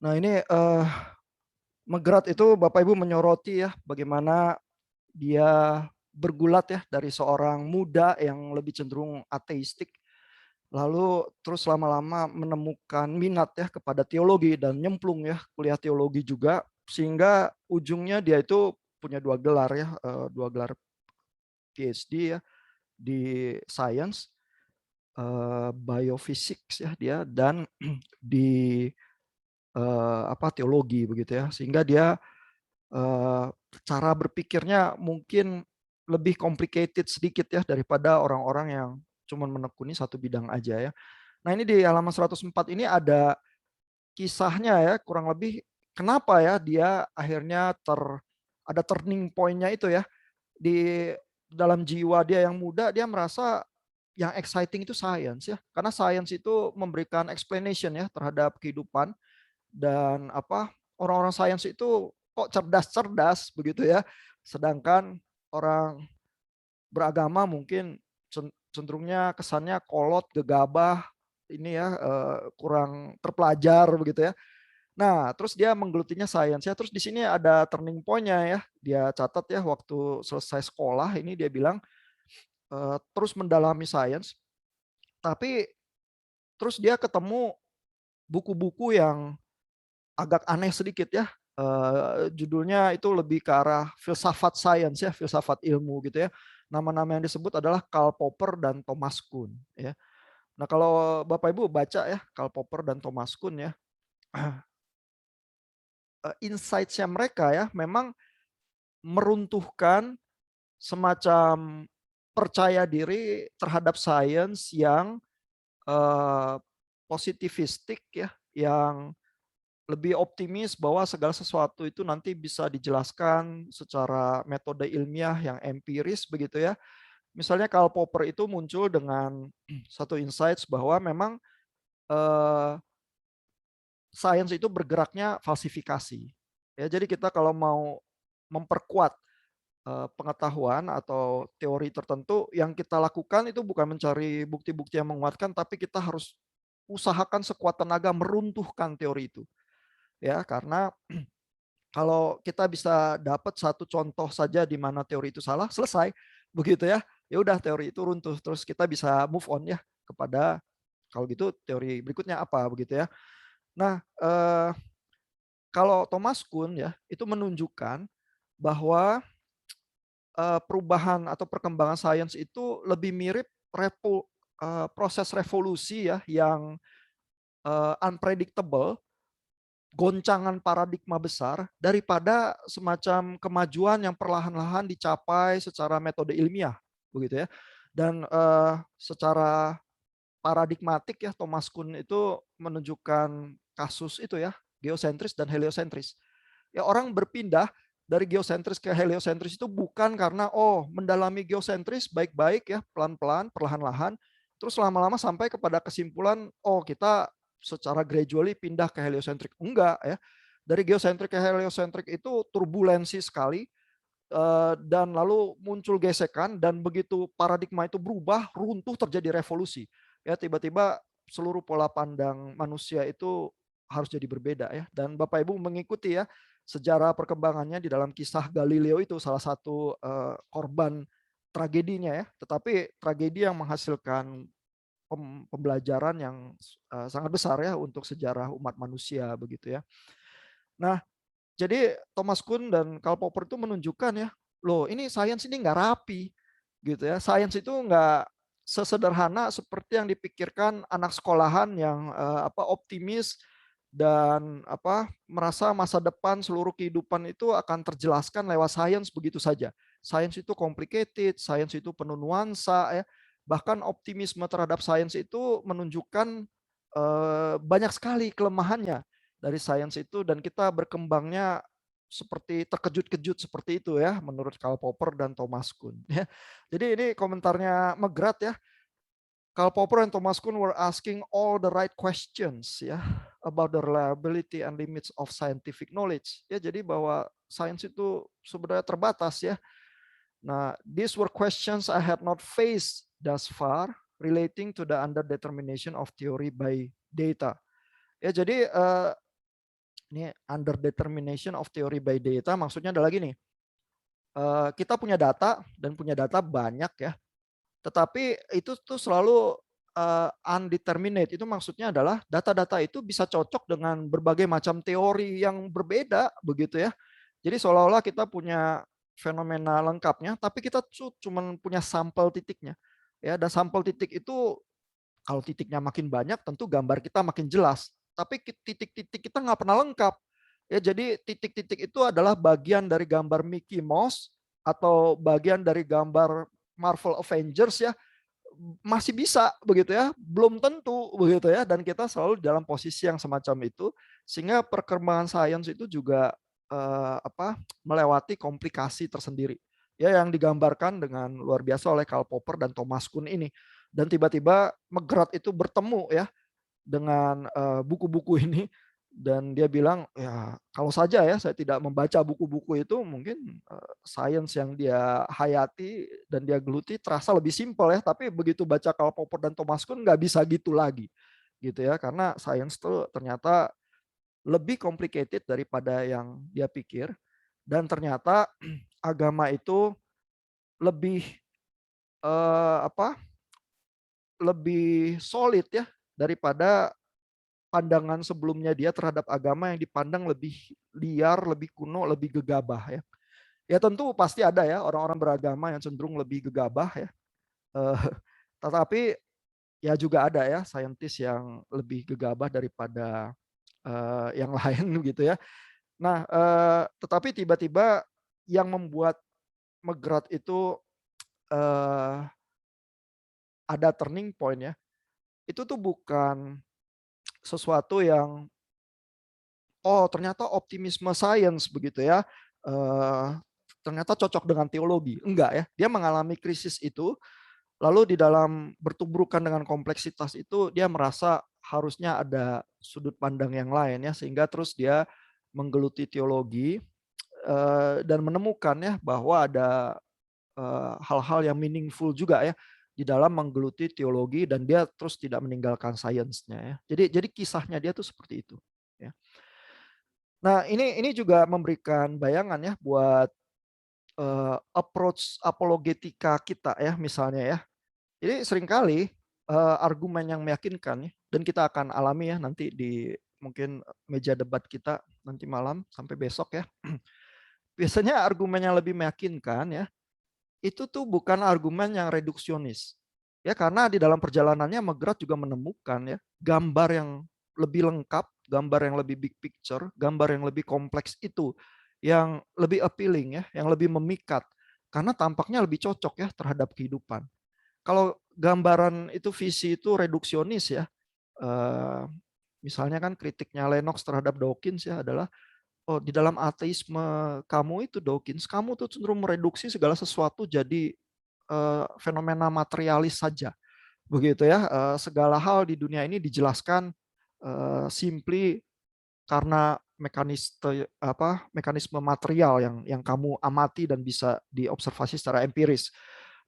Nah ini Megrat itu Bapak Ibu menyoroti ya bagaimana dia bergulat ya dari seorang muda yang lebih cenderung ateistik, lalu terus lama-lama menemukan minat ya kepada teologi dan nyemplung ya kuliah teologi juga, sehingga ujungnya dia itu punya 2 gelar ya, 2 gelar PhD ya di Science, Biophysics ya dia dan di, teologi begitu ya. Sehingga dia Eee, cara berpikirnya mungkin lebih complicated sedikit ya daripada orang-orang yang cuman menekuni satu bidang aja ya. Nah ini di halaman 104 ini ada kisahnya ya kurang lebih kenapa ya dia akhirnya ada turning point-nya itu ya. Di dalam jiwa dia yang muda dia merasa yang exciting itu science ya. Karena science itu memberikan explanation ya terhadap kehidupan dan orang-orang sains itu kok cerdas-cerdas begitu ya. Sedangkan orang beragama mungkin cenderungnya kesannya kolot, gegabah, ini ya kurang terpelajar begitu ya. Nah, terus dia menggelutinya sains ya. Terus di sini ada turning point-nya ya. Dia catat ya waktu selesai sekolah ini dia bilang terus mendalami sains, tapi terus dia ketemu buku-buku yang agak aneh sedikit ya, judulnya itu lebih ke arah filsafat sains ya, filsafat ilmu gitu ya. Nama-nama yang disebut adalah Karl Popper dan Thomas Kuhn ya. Nah kalau Bapak Ibu baca ya Karl Popper dan Thomas Kuhn ya, insights-nya mereka ya memang meruntuhkan semacam percaya diri terhadap sains yang, eee, positivistik ya, yang lebih optimis bahwa segala sesuatu itu nanti bisa dijelaskan secara metode ilmiah yang empiris begitu ya. Misalnya Karl Popper itu muncul dengan satu insights bahwa memang eh, sains itu bergeraknya falsifikasi. Ya, jadi kita kalau mau memperkuat pengetahuan atau teori tertentu, yang kita lakukan itu bukan mencari bukti-bukti yang menguatkan, tapi kita harus usahakan sekuat tenaga meruntuhkan teori itu. Ya, karena kalau kita bisa dapat satu contoh saja di mana teori itu salah, selesai, begitu ya. Ya udah teori itu runtuh, terus kita bisa move on ya kepada kalau gitu teori berikutnya apa begitu ya. Nah, kalau Thomas Kuhn ya itu menunjukkan bahwa perubahan atau perkembangan sains itu lebih mirip proses revolusi ya yang unpredictable, goncangan paradigma besar daripada semacam kemajuan yang perlahan-lahan dicapai secara metode ilmiah begitu ya. Dan secara paradigmatik ya Thomas Kuhn itu menunjukkan kasus itu ya, geosentris dan heliosentris. Ya orang berpindah dari geosentris ke heliosentris itu bukan karena mendalami geosentris baik-baik ya, pelan-pelan, perlahan-lahan, terus lama-lama sampai kepada kesimpulan kita secara gradually pindah ke heliosentrik. Enggak ya. Dari geosentrik ke heliosentrik itu turbulensi sekali, dan lalu muncul gesekan dan begitu paradigma itu berubah, runtuh terjadi revolusi. Ya tiba-tiba seluruh pola pandang manusia itu harus jadi berbeda ya. Dan Bapak Ibu mengikuti ya sejarah perkembangannya di dalam kisah Galileo itu salah satu korban tragedinya ya. Tetapi tragedi yang menghasilkan pembelajaran yang sangat besar ya untuk sejarah umat manusia begitu ya. Nah, jadi Thomas Kuhn dan Karl Popper itu menunjukkan ya, loh ini sains ini nggak rapi gitu ya. Sains itu nggak sesederhana seperti yang dipikirkan anak sekolahan yang optimis dan merasa masa depan seluruh kehidupan itu akan terjelaskan lewat sains begitu saja. Sains itu complicated, sains itu penuh nuansa ya. Bahkan optimisme terhadap sains itu menunjukkan banyak sekali kelemahannya dari sains itu dan kita berkembangnya seperti terkejut-kejut seperti itu ya menurut Karl Popper dan Thomas Kuhn ya. Jadi ini komentarnya Megrat ya. Karl Popper and Thomas Kuhn were asking all the right questions ya about the reliability and limits of scientific knowledge. Ya jadi bahwa sains itu sebenarnya terbatas ya. Nah, these were questions I had not faced thus far relating to the underdetermination of theory by data. Ya jadi Ini under determination of theory by data maksudnya adalah gini, kita punya data dan punya data banyak ya, tetapi itu tuh selalu undeterminate. Itu maksudnya adalah data-data itu bisa cocok dengan berbagai macam teori yang berbeda begitu ya. Jadi seolah-olah kita punya fenomena lengkapnya, tapi kita cuman punya sampel titiknya. Ya, dan sampel titik itu kalau titiknya makin banyak tentu gambar kita makin jelas. Tapi titik-titik kita nggak pernah lengkap. Ya, jadi titik-titik itu adalah bagian dari gambar Mickey Mouse atau bagian dari gambar Marvel Avengers ya, masih bisa begitu ya, belum tentu begitu ya, dan kita selalu dalam posisi yang semacam itu sehingga perkembangan sains itu juga melewati komplikasi tersendiri ya yang digambarkan dengan luar biasa oleh Karl Popper dan Thomas Kuhn ini, dan tiba-tiba McGrath itu bertemu ya dengan buku-buku ini, dan dia bilang ya kalau saja ya saya tidak membaca buku-buku itu mungkin sains yang dia hayati dan dia geluti terasa lebih simpel ya, tapi begitu baca Karl Popper dan Thomas Kuhn nggak bisa gitu lagi gitu ya, karena sains itu ternyata lebih complicated daripada yang dia pikir, dan ternyata agama itu lebih eh, apa lebih solid ya daripada pandangan sebelumnya dia terhadap agama yang dipandang lebih liar, lebih kuno, lebih gegabah ya. Ya tentu pasti ada ya orang-orang beragama yang cenderung lebih gegabah ya. Eh, tetapi ya juga ada ya saintis yang lebih gegabah daripada yang lain gitu ya. Nah, tetapi tiba-tiba yang membuat McGrath itu eh, ada turning point ya. Itu tuh bukan sesuatu yang oh ternyata optimisme sains begitu ya, ternyata cocok dengan teologi. Enggak ya, dia mengalami krisis itu, lalu di dalam bertubrukan dengan kompleksitas itu dia merasa harusnya ada sudut pandang yang lain ya, sehingga terus dia menggeluti teologi dan menemukan ya bahwa ada hal-hal yang meaningful juga ya di dalam menggeluti teologi, dan dia terus tidak meninggalkan sainsnya ya. Jadi kisahnya dia tuh seperti itu ya. Nah, ini juga memberikan bayangan ya buat approach apologetika kita ya misalnya ya. Jadi seringkali argumen yang meyakinkan ya, dan kita akan alami ya nanti di mungkin meja debat kita nanti malam sampai besok ya. Biasanya argumen yang lebih meyakinkan ya, itu tuh bukan argumen yang reduksionis. Ya karena di dalam perjalanannya McGrath juga menemukan ya gambar yang lebih lengkap, gambar yang lebih big picture, gambar yang lebih kompleks itu yang lebih appealing ya, yang lebih memikat karena tampaknya lebih cocok ya terhadap kehidupan. Kalau gambaran itu visi itu reduksionis ya, misalnya kan kritiknya Lennox terhadap Dawkins ya adalah oh di dalam ateisme kamu itu Dawkins, kamu tuh cenderung mereduksi segala sesuatu jadi fenomena materialis saja, begitu ya. Segala hal di dunia ini dijelaskan simply karena mekanisme material yang kamu amati dan bisa diobservasi secara empiris.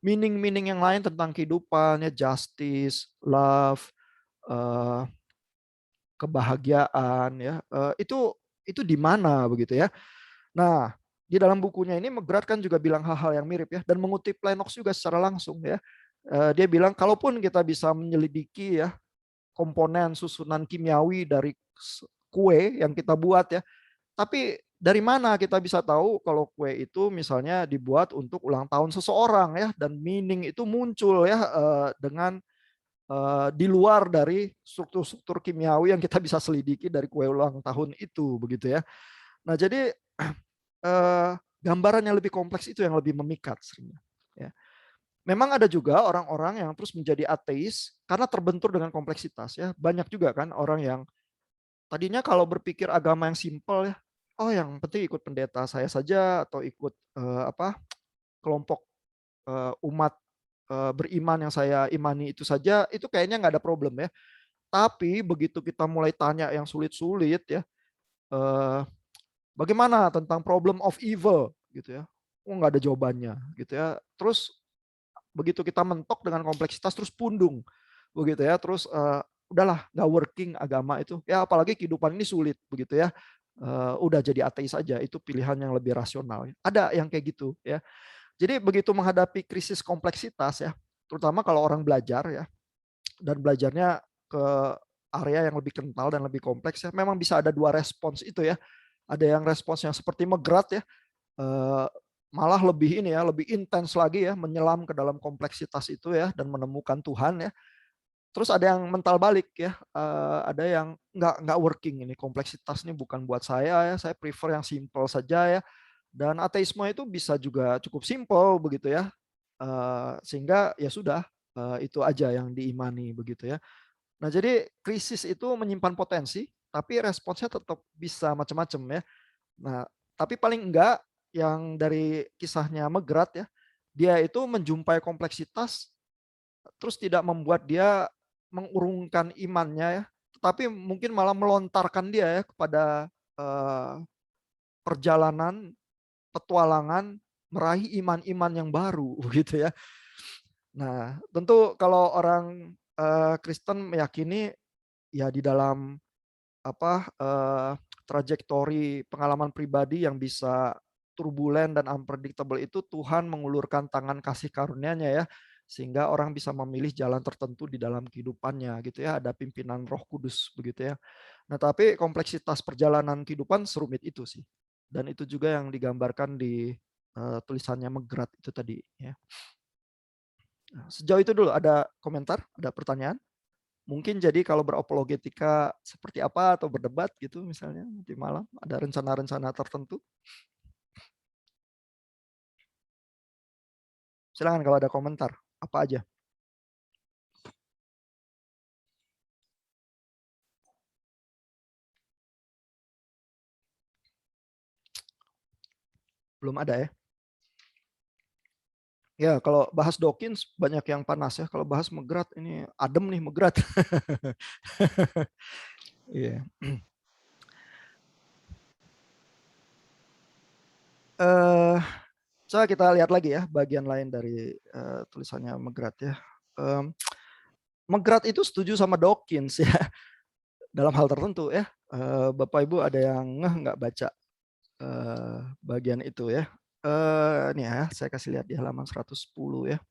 Meaning-meaning yang lain tentang kehidupan, ya justice, love, eh, kebahagiaan, ya itu di mana begitu ya. Nah, di dalam bukunya ini McGrath kan juga bilang hal-hal yang mirip ya, dan mengutip Lennox juga secara langsung ya. Dia bilang kalaupun kita bisa menyelidiki ya komponen susunan kimiawi dari kue yang kita buat ya, tapi dari mana kita bisa tahu kalau kue itu misalnya dibuat untuk ulang tahun seseorang ya, dan meaning itu muncul ya dengan di luar dari struktur-struktur kimiawi yang kita bisa selidiki dari kue ulang tahun itu begitu ya. Nah, jadi gambaran yang lebih kompleks itu yang lebih memikat seringnya. Ya. Memang ada juga orang-orang yang terus menjadi ateis karena terbentur dengan kompleksitas ya. Banyak juga kan orang yang tadinya kalau berpikir agama yang simpel ya, oh yang penting ikut pendeta saya saja atau ikut kelompok umat beriman yang saya imani itu saja, itu kayaknya nggak ada problem ya. Tapi begitu kita mulai tanya yang sulit-sulit ya, eh, bagaimana tentang problem of evil gitu ya, oh nggak ada jawabannya gitu ya. Terus begitu kita mentok dengan kompleksitas terus pundung begitu ya, terus udahlah nggak working agama itu ya, apalagi kehidupan ini sulit begitu ya. udah jadi ateis aja, itu pilihan yang lebih rasional. Ada yang kayak gitu ya. Jadi begitu menghadapi krisis kompleksitas ya, terutama kalau orang belajar ya, dan belajarnya ke area yang lebih kental dan lebih kompleks ya, memang bisa ada dua respons itu ya. Ada yang respons yang seperti Megrat ya, eh, malah lebih ini ya, lebih intens lagi ya, menyelam ke dalam kompleksitas itu ya, dan menemukan Tuhan ya. Terus ada yang mental balik ya, ada yang nggak working, ini kompleksitas ini bukan buat saya ya, saya prefer yang simple saja ya. Dan ateisme itu bisa juga cukup simple begitu ya, sehingga ya sudah, itu aja yang diimani begitu ya. Nah jadi krisis itu menyimpan potensi, tapi responsnya tetap bisa macam-macam ya. Nah tapi paling enggak yang dari kisahnya Megrat ya, dia itu menjumpai kompleksitas terus tidak membuat dia mengurungkan imannya ya, tetapi mungkin malah melontarkan dia ya kepada eh, perjalanan petualangan meraih iman-iman yang baru gitu ya. Nah, tentu kalau orang Kristen meyakini ya di dalam apa trajektori pengalaman pribadi yang bisa turbulen dan unpredictable itu Tuhan mengulurkan tangan kasih karunia-Nya ya, sehingga orang bisa memilih jalan tertentu di dalam kehidupannya gitu ya, ada pimpinan Roh Kudus begitu ya. Nah, tapi kompleksitas perjalanan kehidupan serumit itu sih. Dan itu juga yang digambarkan di tulisannya Megrat itu tadi ya. Nah, sejauh itu dulu ada komentar, ada pertanyaan? Mungkin jadi kalau beropologetika seperti apa atau berdebat gitu misalnya di malam, ada rencana-rencana tertentu. Silakan kalau ada komentar, apa aja. Belum ada ya. Ya, kalau bahas Dawkins banyak yang panas ya. Kalau bahas Megrat ini adem nih Megrat. Iya. Eh, coba kita lihat lagi ya bagian lain dari tulisannya Megrat ya. Megrat itu setuju sama Dawkins ya dalam hal tertentu ya. Bapak Ibu ada yang nggak baca bagian itu ya. Nih ya, saya kasih lihat di halaman 110 ya.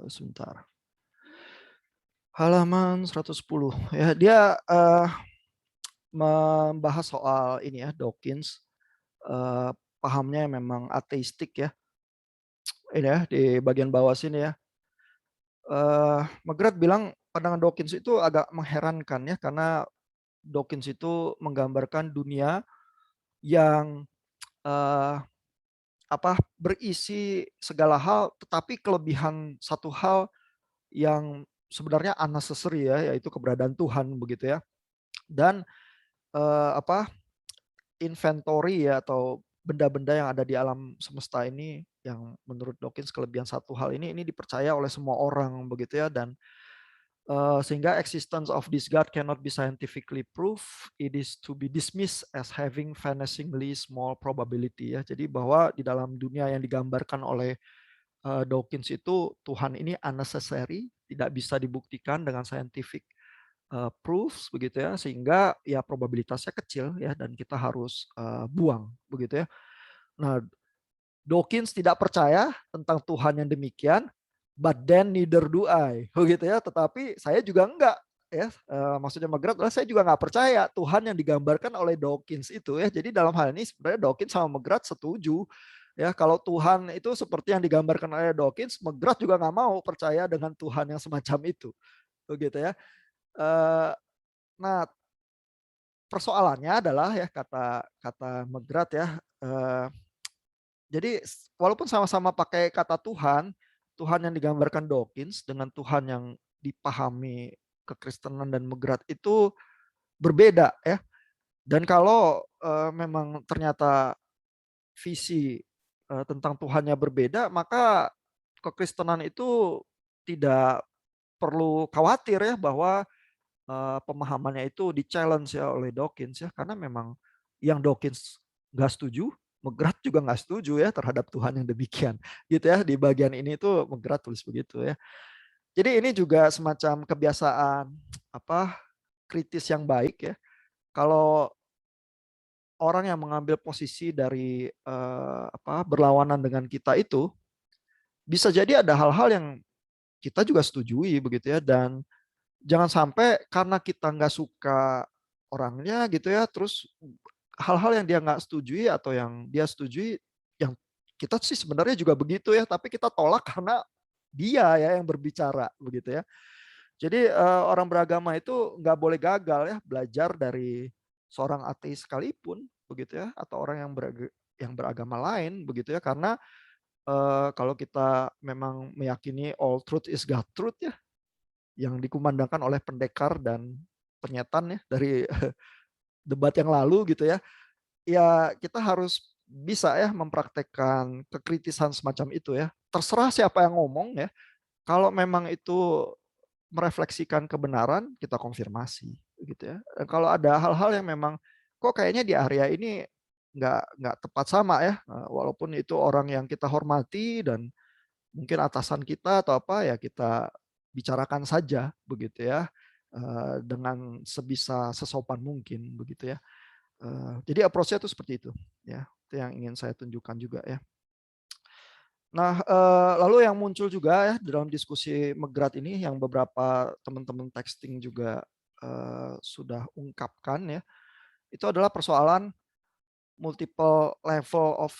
Sebentar. Halaman 110 ya, dia membahas soal ini ya, Dawkins pahamnya memang ateistik ya. Ini ya di bagian bawah sini ya. McGrath bilang pandangan Dawkins itu agak mengherankan ya, karena Dawkins itu menggambarkan dunia yang berisi segala hal, tetapi kelebihan satu hal yang sebenarnya unnecessary ya, yaitu keberadaan Tuhan begitu ya. Dan inventory ya, atau benda-benda yang ada di alam semesta ini yang menurut Dawkins kelebihan satu hal ini dipercaya oleh semua orang begitu ya. Dan sehingga existence of this God cannot be scientifically proved, it is to be dismissed as having vanishingly small probability ya. Jadi bahwa di dalam dunia yang digambarkan oleh Dawkins itu Tuhan ini unnecessary, tidak bisa dibuktikan dengan scientific proofs begitu ya, sehingga ya probabilitasnya kecil ya, dan kita harus buang begitu ya. Nah, Dawkins tidak percaya tentang Tuhan yang demikian, but then neither do I begitu ya. Tetapi saya juga enggak ya, maksudnya McGrath adalah saya juga nggak percaya Tuhan yang digambarkan oleh Dawkins itu ya. Jadi dalam hal ini sebenarnya Dawkins sama McGrath setuju ya, kalau Tuhan itu seperti yang digambarkan oleh Dawkins, McGrath juga nggak mau percaya dengan Tuhan yang semacam itu begitu ya. Nah, persoalannya adalah ya, kata kata McGrath ya, jadi walaupun sama-sama pakai kata Tuhan, Tuhan yang digambarkan Dawkins dengan Tuhan yang dipahami kekristenan dan McGrath itu berbeda ya. Dan kalau memang ternyata visi tentang Tuhannya berbeda, maka kekristenan itu tidak perlu khawatir ya bahwa pemahamannya itu di-challenge ya oleh Dawkins ya, karena memang yang Dawkins nggak setuju, McGrath juga nggak setuju ya terhadap Tuhan yang demikian gitu ya. Di bagian ini tuh McGrath tulis begitu ya. Jadi ini juga semacam kebiasaan apa kritis yang baik ya. Kalau orang yang mengambil posisi dari berlawanan dengan kita itu bisa jadi ada hal-hal yang kita juga setujui begitu ya, dan jangan sampai karena kita nggak suka orangnya gitu ya, terus hal-hal yang dia nggak setujui atau yang dia setujui, yang kita sih sebenarnya juga begitu ya, tapi kita tolak karena dia ya yang berbicara begitu ya. Jadi orang beragama itu nggak boleh gagal ya belajar dari seorang ateis sekalipun begitu ya, atau orang yang beragama lain begitu ya, karena kalau kita memang meyakini all truth is God truth ya, yang dikumandangkan oleh pendekar dan penyetan ya dari debat yang lalu gitu ya. Ya kita harus bisa ya mempraktekkan kekritisan semacam itu ya. Terserah siapa yang ngomong ya. Kalau memang itu merefleksikan kebenaran, kita konfirmasi gitu ya. Dan kalau ada hal-hal yang memang kok kayaknya di area ini nggak tepat sama ya, walaupun itu orang yang kita hormati dan mungkin atasan kita atau apa ya, kita bicarakan saja begitu ya, dengan sebisa sesopan mungkin begitu ya. Jadi approach-nya itu seperti itu ya, itu yang ingin saya tunjukkan juga ya. Nah, lalu yang muncul juga ya dalam diskusi Megrat ini yang beberapa teman-teman texting juga, sudah ungkapkan ya, itu adalah persoalan multiple level of,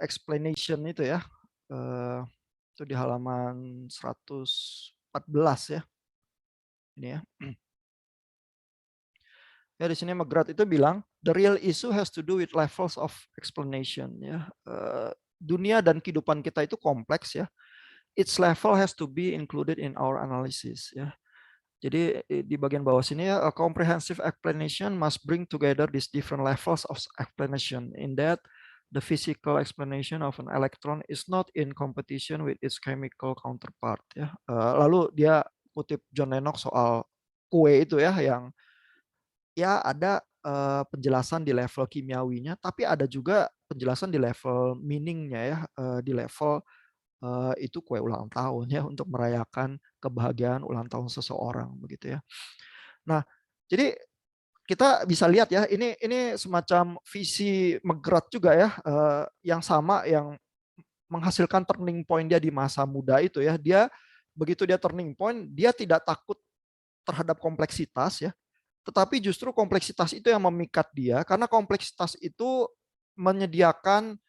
explanation itu ya, eee, itu di halaman 114 ya, ini ya. Ya di sini Megrat itu bilang, "The real issue has to do with levels of explanation," ya, dunia dan kehidupan kita itu kompleks ya. Each level has to be included in our analysis ya. Jadi di bagian bawah sini ya, a comprehensive explanation must bring together these different levels of explanation. In that, the physical explanation of an electron is not in competition with its chemical counterpart ya. Lalu dia kutip John Lennox soal kue itu ya, yang ya ada penjelasan di level kimiawinya, tapi ada juga penjelasan di level meaning-nya ya, di level itu kue ulang tahun ya untuk merayakan kebahagiaan ulang tahun seseorang begitu ya. Nah, jadi kita bisa lihat ya ini semacam visi Megrat juga ya, yang sama yang menghasilkan turning point dia di masa muda itu ya. Dia begitu dia turning point, dia tidak takut terhadap kompleksitas ya, tetapi justru kompleksitas itu yang memikat dia karena kompleksitas itu menyediakan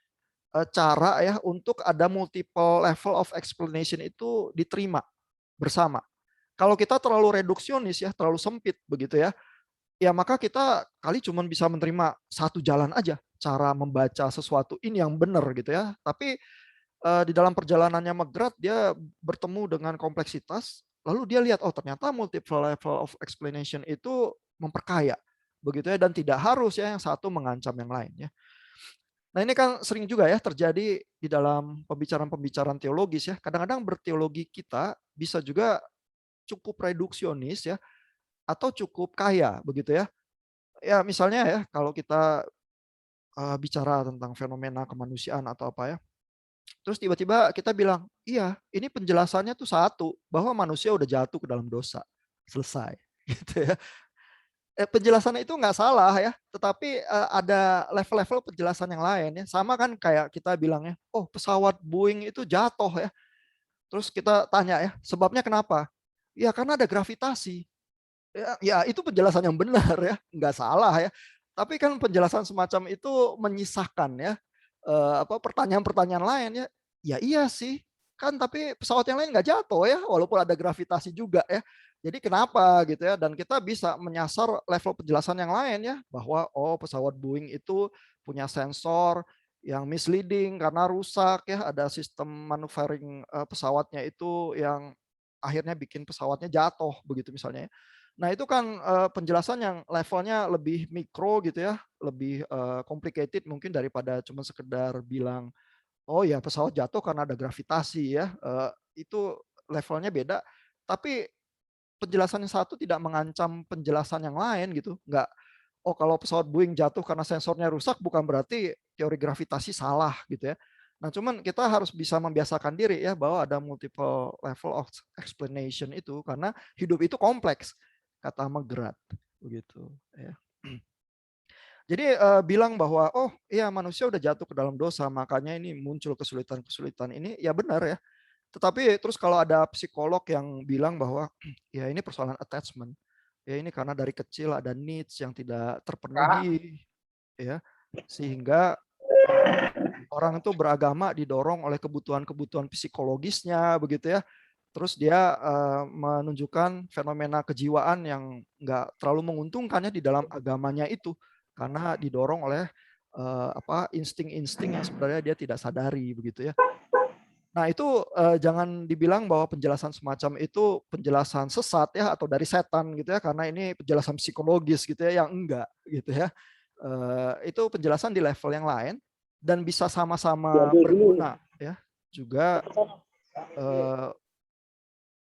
cara ya untuk ada multiple level of explanation itu diterima bersama. Kalau kita terlalu reduksionis ya, terlalu sempit begitu ya, ya maka kita kali cuma bisa menerima satu jalan aja cara membaca sesuatu ini yang benar gitu ya. Tapi di dalam perjalanannya Megrat dia bertemu dengan kompleksitas, lalu dia lihat oh ternyata multiple level of explanation itu memperkaya begitu ya, dan tidak harus ya yang satu mengancam yang lain ya. Nah ini kan sering juga ya terjadi di dalam pembicaraan-pembicaraan teologis ya. Kadang-kadang berteologi kita bisa juga cukup reduksionis ya, atau cukup kaya begitu ya. Ya misalnya ya kalau kita bicara tentang fenomena kemanusiaan atau apa ya. Terus tiba-tiba kita bilang, iya ini penjelasannya tuh satu, bahwa manusia udah jatuh ke dalam dosa. Selesai. Gitu ya. Penjelasannya itu nggak salah ya, tetapi ada level-level penjelasan yang lain ya. Sama kan kayak kita bilangnya, oh pesawat Boeing itu jatuh ya. Terus kita tanya ya, sebabnya kenapa? Ya karena ada gravitasi. Ya itu penjelasan yang benar ya, nggak salah ya. Tapi kan penjelasan semacam itu menyisahkan ya, pertanyaan-pertanyaan lain ya. Ya iya sih, kan tapi pesawat yang lain nggak jatuh ya, walaupun ada gravitasi juga ya. Jadi kenapa gitu ya, dan kita bisa menyasar level penjelasan yang lain ya, bahwa oh pesawat Boeing itu punya sensor yang misleading karena rusak ya, ada sistem maneuvering pesawatnya itu yang akhirnya bikin pesawatnya jatuh begitu misalnya ya. Nah itu kan penjelasan yang levelnya lebih mikro gitu ya, lebih complicated mungkin daripada cuma sekedar bilang, oh ya pesawat jatuh karena ada gravitasi ya, itu levelnya beda. Tapi penjelasan yang satu tidak mengancam penjelasan yang lain gitu, nggak, oh kalau pesawat Boeing jatuh karena sensornya rusak bukan berarti teori gravitasi salah gitu ya. Nah, cuman kita harus bisa membiasakan diri ya bahwa ada multiple level of explanation itu karena hidup itu kompleks, kata McGrath begitu ya. Jadi bilang bahwa oh iya manusia udah jatuh ke dalam dosa makanya ini muncul kesulitan-kesulitan ini ya benar ya. Tetapi terus kalau ada psikolog yang bilang bahwa ya ini persoalan attachment. Ya ini karena dari kecil ada needs yang tidak terpenuhi ya. Sehingga orang itu beragama didorong oleh kebutuhan-kebutuhan psikologisnya begitu ya. Terus dia menunjukkan fenomena kejiwaan yang nggak terlalu menguntungkan ya di dalam agamanya itu karena didorong oleh insting-insting yang sebenarnya dia tidak sadari begitu ya. Nah itu jangan dibilang bahwa penjelasan semacam itu penjelasan sesat ya atau dari setan gitu ya karena ini penjelasan psikologis gitu ya yang enggak gitu ya. Itu penjelasan di level yang lain dan bisa sama-sama berguna ya juga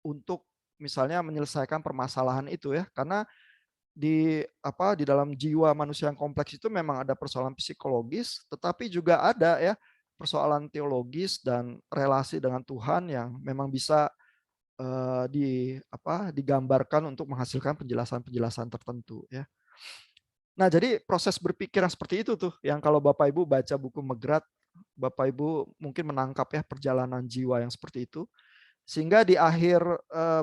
untuk misalnya menyelesaikan permasalahan itu ya karena di dalam jiwa manusia yang kompleks itu memang ada persoalan psikologis tetapi juga ada ya persoalan teologis dan relasi dengan Tuhan yang memang bisa digambarkan untuk menghasilkan penjelasan-penjelasan tertentu ya. Nah, jadi proses berpikir yang seperti itu tuh yang kalau Bapak Ibu baca buku McGrath, Bapak Ibu mungkin menangkap ya perjalanan jiwa yang seperti itu. Sehingga di akhir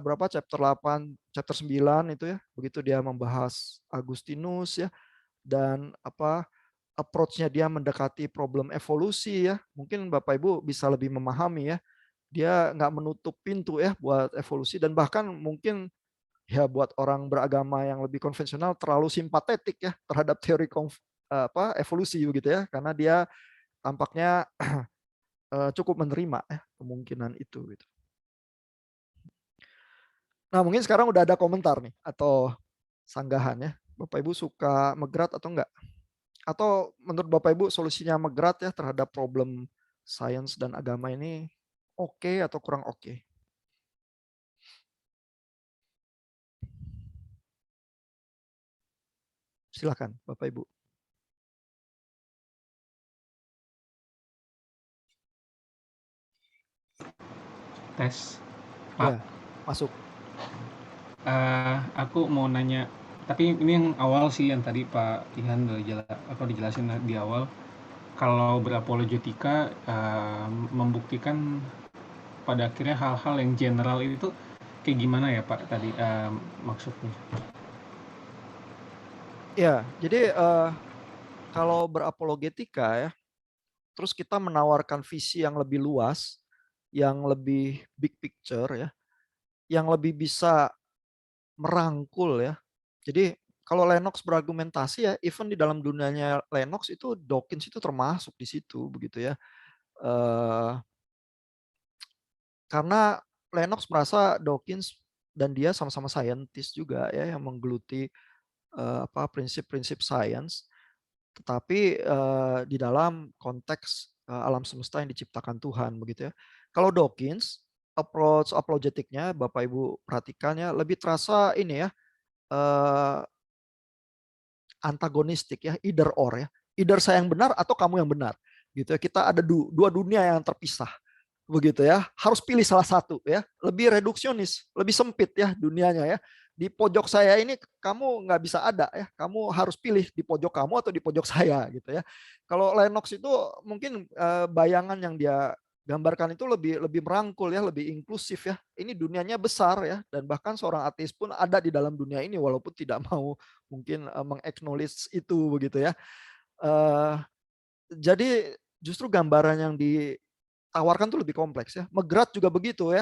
berapa chapter 8, chapter 9 itu ya, begitu dia membahas Agustinus ya dan approach-nya dia mendekati problem evolusi ya. Mungkin Bapak Ibu bisa lebih memahami ya. Dia nggak menutup pintu ya buat evolusi dan bahkan mungkin ya buat orang beragama yang lebih konvensional terlalu simpatetik ya terhadap teori evolusi begitu ya karena dia tampaknya cukup menerima ya kemungkinan itu gitu. Nah, mungkin sekarang udah ada komentar nih atau sanggahan ya. Bapak Ibu suka McGrath atau enggak? Atau menurut Bapak Ibu solusinya McGrath ya terhadap problem sains dan agama ini oke atau kurang oke? Silakan Bapak Ibu. Tes, Pak. Ya, masuk. Aku mau nanya, tapi ini yang awal sih yang tadi Pak Ihan udah dijelasin di awal. Kalau berapologetika membuktikan pada akhirnya hal-hal yang general itu kayak gimana ya Pak tadi maksudnya? Ya, jadi kalau berapologetika ya, terus kita menawarkan visi yang lebih luas, yang lebih big picture ya, yang lebih bisa merangkul ya. Jadi kalau Lennox berargumentasi ya, even di dalam dunianya Lennox itu Dawkins itu termasuk di situ begitu ya. Karena Lennox merasa Dawkins dan dia sama-sama saintis juga ya yang menggeluti prinsip-prinsip sains, tetapi di dalam konteks alam semesta yang diciptakan Tuhan begitu ya. Kalau Dawkins approach apologetiknya Bapak Ibu perhatikan ya lebih terasa ini ya antagonistik ya, either or ya. Either saya yang benar atau kamu yang benar. Gitu ya. Kita ada dua dunia yang terpisah. Begitu ya. Harus pilih salah satu ya. Lebih reduksionis, lebih sempit ya dunianya ya. Di pojok saya ini kamu nggak bisa ada ya. Kamu harus pilih di pojok kamu atau di pojok saya gitu ya. Kalau Lennox itu mungkin bayangan yang dia gambarkan itu lebih lebih merangkul ya, lebih inklusif ya. Ini dunianya besar ya dan bahkan seorang ateis pun ada di dalam dunia ini walaupun tidak mau mungkin meng-acknowledge itu begitu ya. Jadi justru gambaran yang ditawarkan tuh lebih kompleks ya. McGrath juga begitu ya.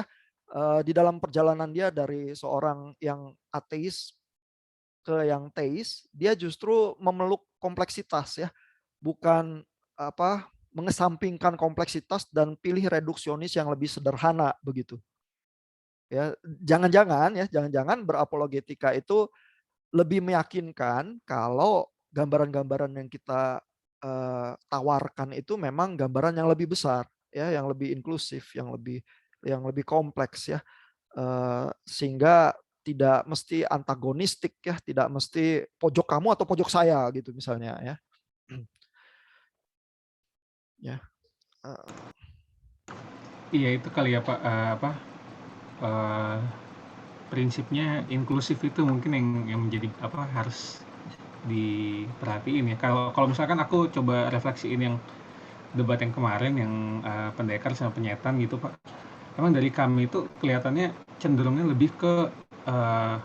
Di dalam perjalanan dia dari seorang yang ateis ke yang teis, dia justru memeluk kompleksitas ya, bukan mengesampingkan kompleksitas dan pilih reduksionis yang lebih sederhana begitu. Ya, jangan-jangan berapologetika itu lebih meyakinkan kalau gambaran-gambaran yang kita tawarkan itu memang gambaran yang lebih besar ya, yang lebih inklusif, yang lebih kompleks ya. Sehingga tidak mesti antagonistik ya, tidak mesti pojok kamu atau pojok saya gitu misalnya ya. Ya. Iya itu kali ya Pak, apa, eee, prinsipnya inklusif itu mungkin yang menjadi apa, harus diperhatiin ya. Kalau kalau misalkan aku coba refleksiin yang debat yang kemarin yang, pendekar sama penyetan gitu Pak, emang dari kami itu kelihatannya cenderungnya lebih ke, eee,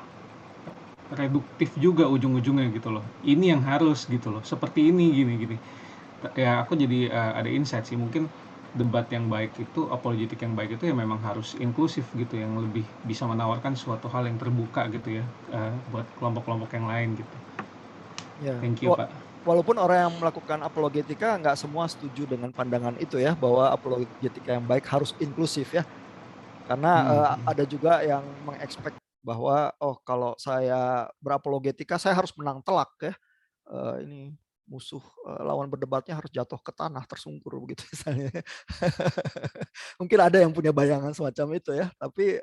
reduktif juga ujung-ujungnya gitu loh. Ini yang harus gitu loh, seperti ini, gini gini. Ya aku jadi, ada insight sih, mungkin debat yang baik itu, apologetik yang baik itu ya memang harus inklusif gitu, yang lebih bisa menawarkan suatu hal yang terbuka gitu ya, buat kelompok-kelompok yang lain gitu. Ya, Thank you Pak. walaupun orang yang melakukan apologetika nggak semua setuju dengan pandangan itu ya, bahwa apologetika yang baik harus inklusif ya. Karena ada juga yang mengekspek bahwa oh kalau saya berapologetika saya harus menang telak ya. Ini musuh lawan berdebatnya harus jatuh ke tanah tersungkur begitu misalnya. Mungkin ada yang punya bayangan semacam itu ya, tapi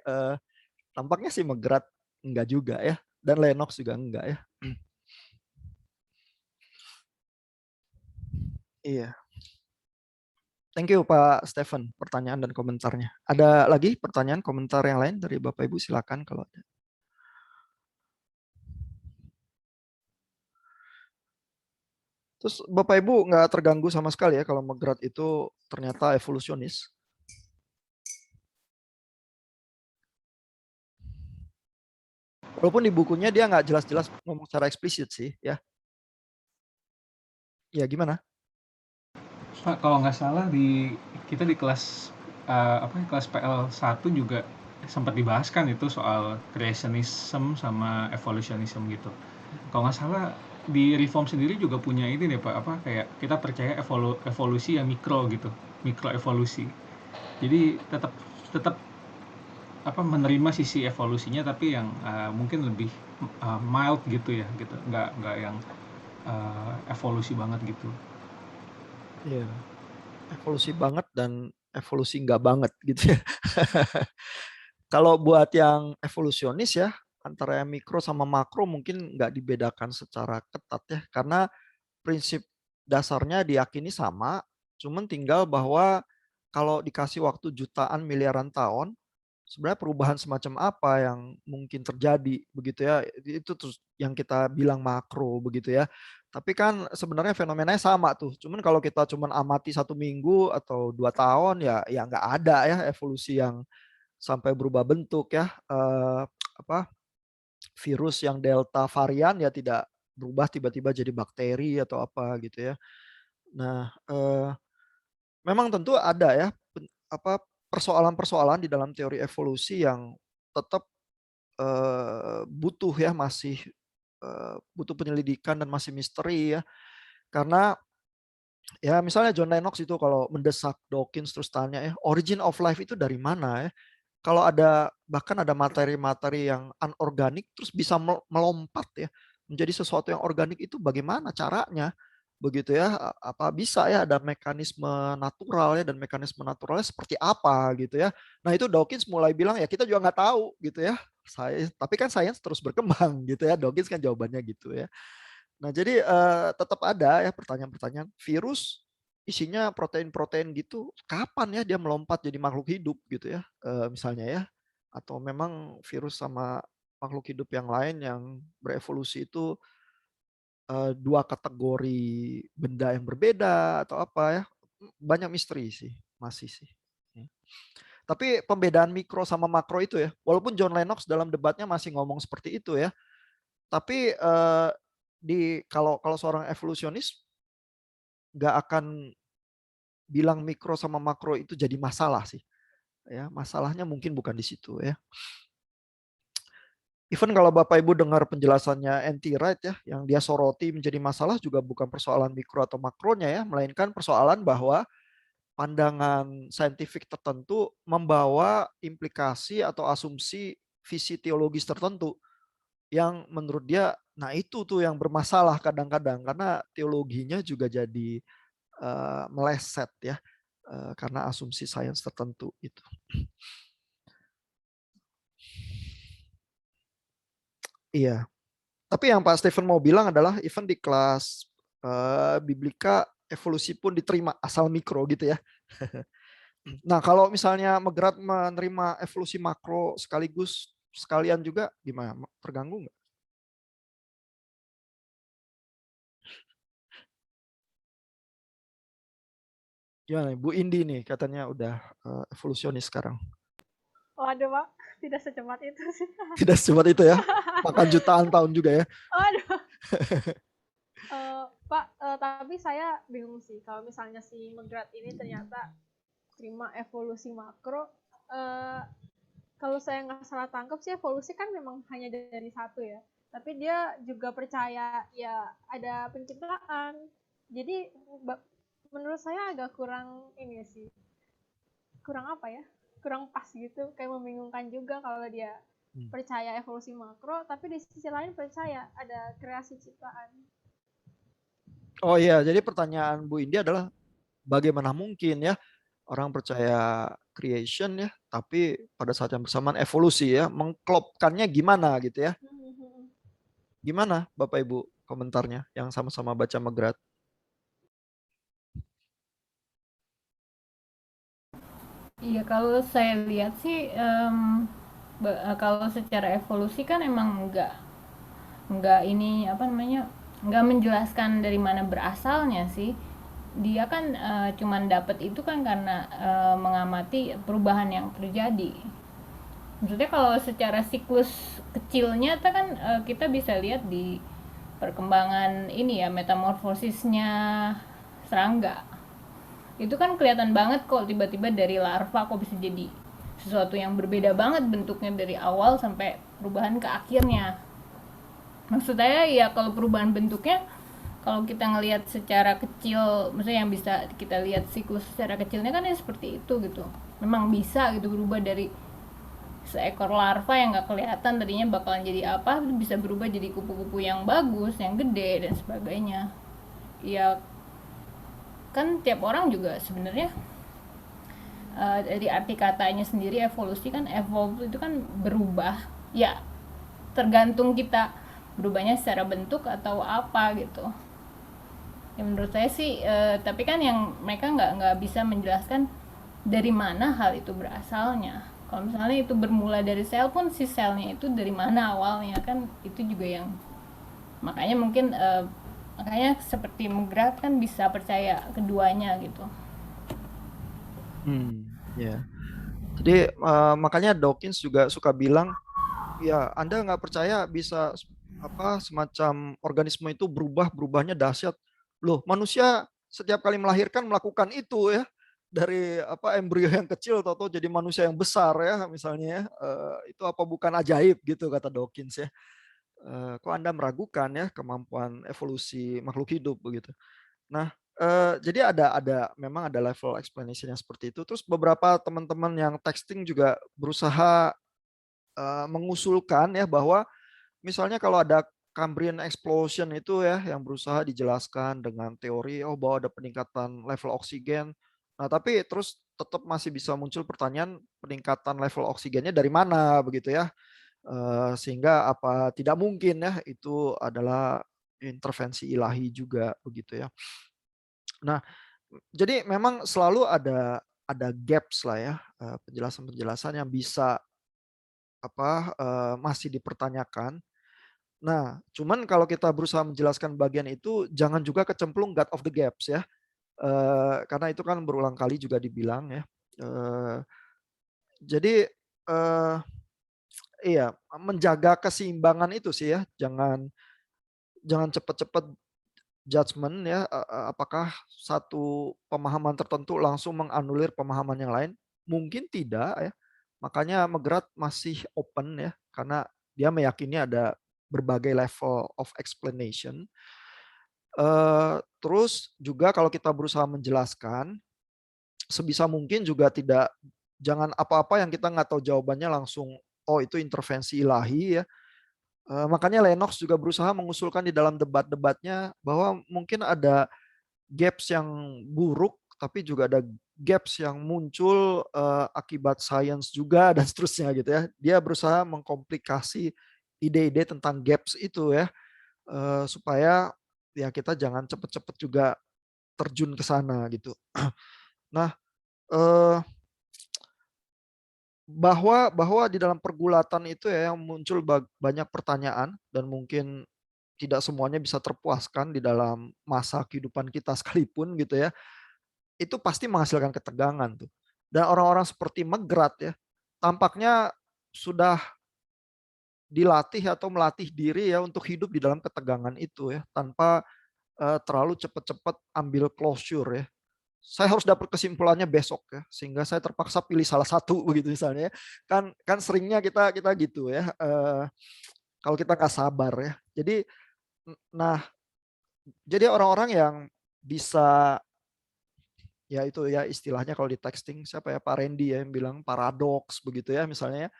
tampaknya sih Megrat enggak juga ya, dan Lennox juga enggak ya. Iya. Thank you Pak Stephen pertanyaan dan komentarnya. Ada lagi pertanyaan komentar yang lain dari Bapak Ibu, silakan kalau ada. Terus Bapak Ibu nggak terganggu sama sekali ya kalau Megrat itu ternyata evolusionis? Walaupun di bukunya dia nggak jelas-jelas ngomong secara eksplisit sih ya. Ya gimana? Pak, kalau nggak salah kita di kelas, apa ya, kelas PL 1 juga sempat dibahas kan itu soal creationism sama evolutionism gitu. Kalau nggak salah di Reform sendiri juga punya ini deh Pak, apa, kayak kita percaya evolusi yang mikro gitu, mikro evolusi. Jadi tetap tetap apa, menerima sisi evolusinya tapi yang, mungkin lebih, mild gitu ya, gitu. Nggak yang, evolusi banget gitu. Iya, evolusi banget dan evolusi nggak banget gitu ya. Kalau buat yang evolusionis ya, antara yang mikro sama makro mungkin nggak dibedakan secara ketat ya, karena prinsip dasarnya diyakini sama, cuman tinggal bahwa kalau dikasih waktu jutaan miliaran tahun, sebenarnya perubahan semacam apa yang mungkin terjadi begitu ya, itu terus yang kita bilang makro begitu ya. Tapi kan sebenarnya fenomenanya sama tuh, cuman kalau kita cuman amati 1 minggu atau 2 tahun ya nggak ada ya evolusi yang sampai berubah bentuk ya. Apa, virus yang delta varian ya tidak berubah tiba-tiba jadi bakteri atau apa gitu ya. Nah, memang tentu ada ya apa, persoalan-persoalan di dalam teori evolusi yang tetap, butuh ya, masih, butuh penyelidikan dan masih misteri ya. Karena ya misalnya John Lennox itu kalau mendesak Dawkins terus tanya ya, "Origin of life itu dari mana ya?" Kalau ada bahkan ada materi-materi yang anorganik terus bisa melompat ya menjadi sesuatu yang organik, itu bagaimana caranya? Begitu ya, apa bisa ya ada mekanisme natural ya, dan mekanisme naturalnya seperti apa gitu ya. Nah itu Dawkins mulai bilang ya kita juga nggak tahu gitu ya. Tapi kan sains terus berkembang gitu ya. Dawkins kan jawabannya gitu ya. Nah jadi tetap ada ya pertanyaan-pertanyaan, virus isinya protein-protein gitu, kapan ya dia melompat jadi makhluk hidup gitu ya, misalnya ya. Atau memang virus sama makhluk hidup yang lain yang berevolusi itu 2 kategori benda yang berbeda atau apa ya, banyak misteri sih, masih sih. Ya. Tapi pembedaan mikro sama makro itu ya, walaupun John Lennox dalam debatnya masih ngomong seperti itu ya, tapi kalau kalau seorang evolusionis nggak akan bilang mikro sama makro itu jadi masalah sih, ya. Masalahnya mungkin bukan di situ ya. Even kalau Bapak Ibu dengar penjelasannya N.T. Wright ya, yang dia soroti menjadi masalah juga bukan persoalan mikro atau makronya ya, melainkan persoalan bahwa pandangan saintifik tertentu membawa implikasi atau asumsi visi teologis tertentu yang menurut dia, nah itu tuh yang bermasalah kadang-kadang karena teologinya juga jadi meleset ya, karena asumsi sains tertentu itu. Iya. Tapi yang Pak Stephen mau bilang adalah even di kelas Biblika evolusi pun diterima asal mikro gitu ya. Nah, kalau misalnya Megrat menerima evolusi makro sekaligus sekalian juga gimana? Terganggu nggak? Gimana nih? Bu Indi nih katanya udah evolusionis sekarang. Waduh, Pak, tidak secepat itu sih. Tidak secepat itu ya. Makan jutaan tahun juga ya. Waduh. Pak, tapi saya bingung sih kalau misalnya si Megrat ini ternyata terima evolusi makro. eh, Kalau saya nggak salah tangkap sih evolusi kan memang hanya dari satu ya. Tapi dia juga percaya ya ada penciptaan. Jadi menurut saya agak kurang ini sih. Kurang apa ya? Kurang pas gitu. Kayak membingungkan juga kalau dia percaya evolusi makro, tapi di sisi lain percaya ada kreasi ciptaan. Oh iya, jadi pertanyaan Bu Indi adalah bagaimana mungkin ya orang percaya creation ya, tapi pada saat yang bersamaan evolusi ya, mengklopkannya gimana gitu ya. Gimana Bapak Ibu komentarnya yang sama-sama baca Megrat? Iya, kalau saya lihat sih kalau secara evolusi kan emang nggak ini apa namanya nggak menjelaskan dari mana berasalnya sih. Dia kan cuman dapat itu kan karena mengamati perubahan yang terjadi. Maksudnya kalau secara siklus kecilnya itu kan kita bisa lihat di perkembangan ini ya metamorfosisnya serangga. Itu kan kelihatan banget kok tiba-tiba dari larva kok bisa jadi sesuatu yang berbeda banget bentuknya dari awal sampai perubahan ke akhirnya. Maksud saya ya kalau perubahan bentuknya kalau kita ngelihat secara kecil, maksudnya yang bisa kita lihat siklus secara kecilnya kan ya seperti itu gitu. Memang bisa gitu berubah dari seekor larva yang nggak kelihatan tadinya bakalan jadi apa bisa berubah jadi kupu-kupu yang bagus, yang gede dan sebagainya. Ya kan tiap orang juga sebenarnya dari arti katanya sendiri evolusi kan evolve itu kan berubah ya tergantung kita berubahnya secara bentuk atau apa gitu ya menurut saya sih tapi kan yang mereka nggak bisa menjelaskan dari mana hal itu berasalnya kalau misalnya itu bermula dari sel pun si selnya itu dari mana awalnya kan itu juga yang makanya mungkin makanya seperti Megrat kan bisa percaya keduanya gitu. Ya. Jadi makanya Dawkins juga suka bilang, ya Anda nggak percaya bisa apa semacam organisme itu berubahnya dahsyat. Loh, manusia setiap kali melahirkan melakukan itu ya. Dari apa embrio yang kecil atau jadi manusia yang besar ya misalnya ya. Itu apa bukan ajaib gitu kata Dawkins ya. Kok Anda meragukan ya kemampuan evolusi makhluk hidup begitu. Nah, jadi memang ada level explanation yang seperti itu. Terus beberapa teman-teman yang texting juga berusaha mengusulkan ya bahwa misalnya kalau ada Cambrian explosion itu ya yang berusaha dijelaskan dengan teori bahwa ada peningkatan level oksigen. Nah, tapi terus tetap masih bisa muncul pertanyaan peningkatan level oksigennya dari mana begitu ya. Sehingga apa tidak mungkin ya itu adalah intervensi ilahi juga begitu ya. Nah, jadi memang selalu ada gaps lah ya, penjelasan-penjelasan yang bisa masih dipertanyakan. Nah, cuman kalau kita berusaha menjelaskan bagian itu jangan juga kecemplung God of the gaps ya. Karena itu kan berulang kali juga dibilang ya. Jadi iya, menjaga keseimbangan itu sih ya. Jangan jangan cepat-cepat judgement ya, apakah satu pemahaman tertentu langsung menganulir pemahaman yang lain? Mungkin tidak ya. Makanya Megrat masih open ya, karena dia meyakini ada berbagai level of explanation. Terus juga kalau kita berusaha menjelaskan, sebisa mungkin juga jangan apa-apa yang kita nggak tahu jawabannya langsung, oh itu intervensi ilahi ya. Makanya Lennox juga berusaha mengusulkan di dalam debat-debatnya bahwa mungkin ada gaps yang buruk, tapi juga ada gaps yang muncul akibat sains juga dan seterusnya gitu ya. Dia berusaha mengkomplikasi ide-ide tentang gaps itu ya, supaya ya kita jangan cepet-cepet juga terjun ke sana gitu. Nah, eh, bahwa di dalam pergulatan itu ya yang muncul banyak pertanyaan dan mungkin tidak semuanya bisa terpuaskan di dalam masa kehidupan kita sekalipun gitu ya. Itu pasti menghasilkan ketegangan tuh. Dan orang-orang seperti Megrat ya, tampaknya sudah dilatih atau melatih diri ya untuk hidup di dalam ketegangan itu ya, tanpa terlalu cepat-cepat ambil closure ya. Saya harus dapat kesimpulannya besok ya, sehingga saya terpaksa pilih salah satu begitu misalnya. Kan seringnya kita gitu ya. Kalau kita nggak sabar ya. Nah, jadi orang-orang yang bisa ya itu ya istilahnya kalau di texting siapa ya Pak Randy ya yang bilang paradoks begitu ya misalnya ya.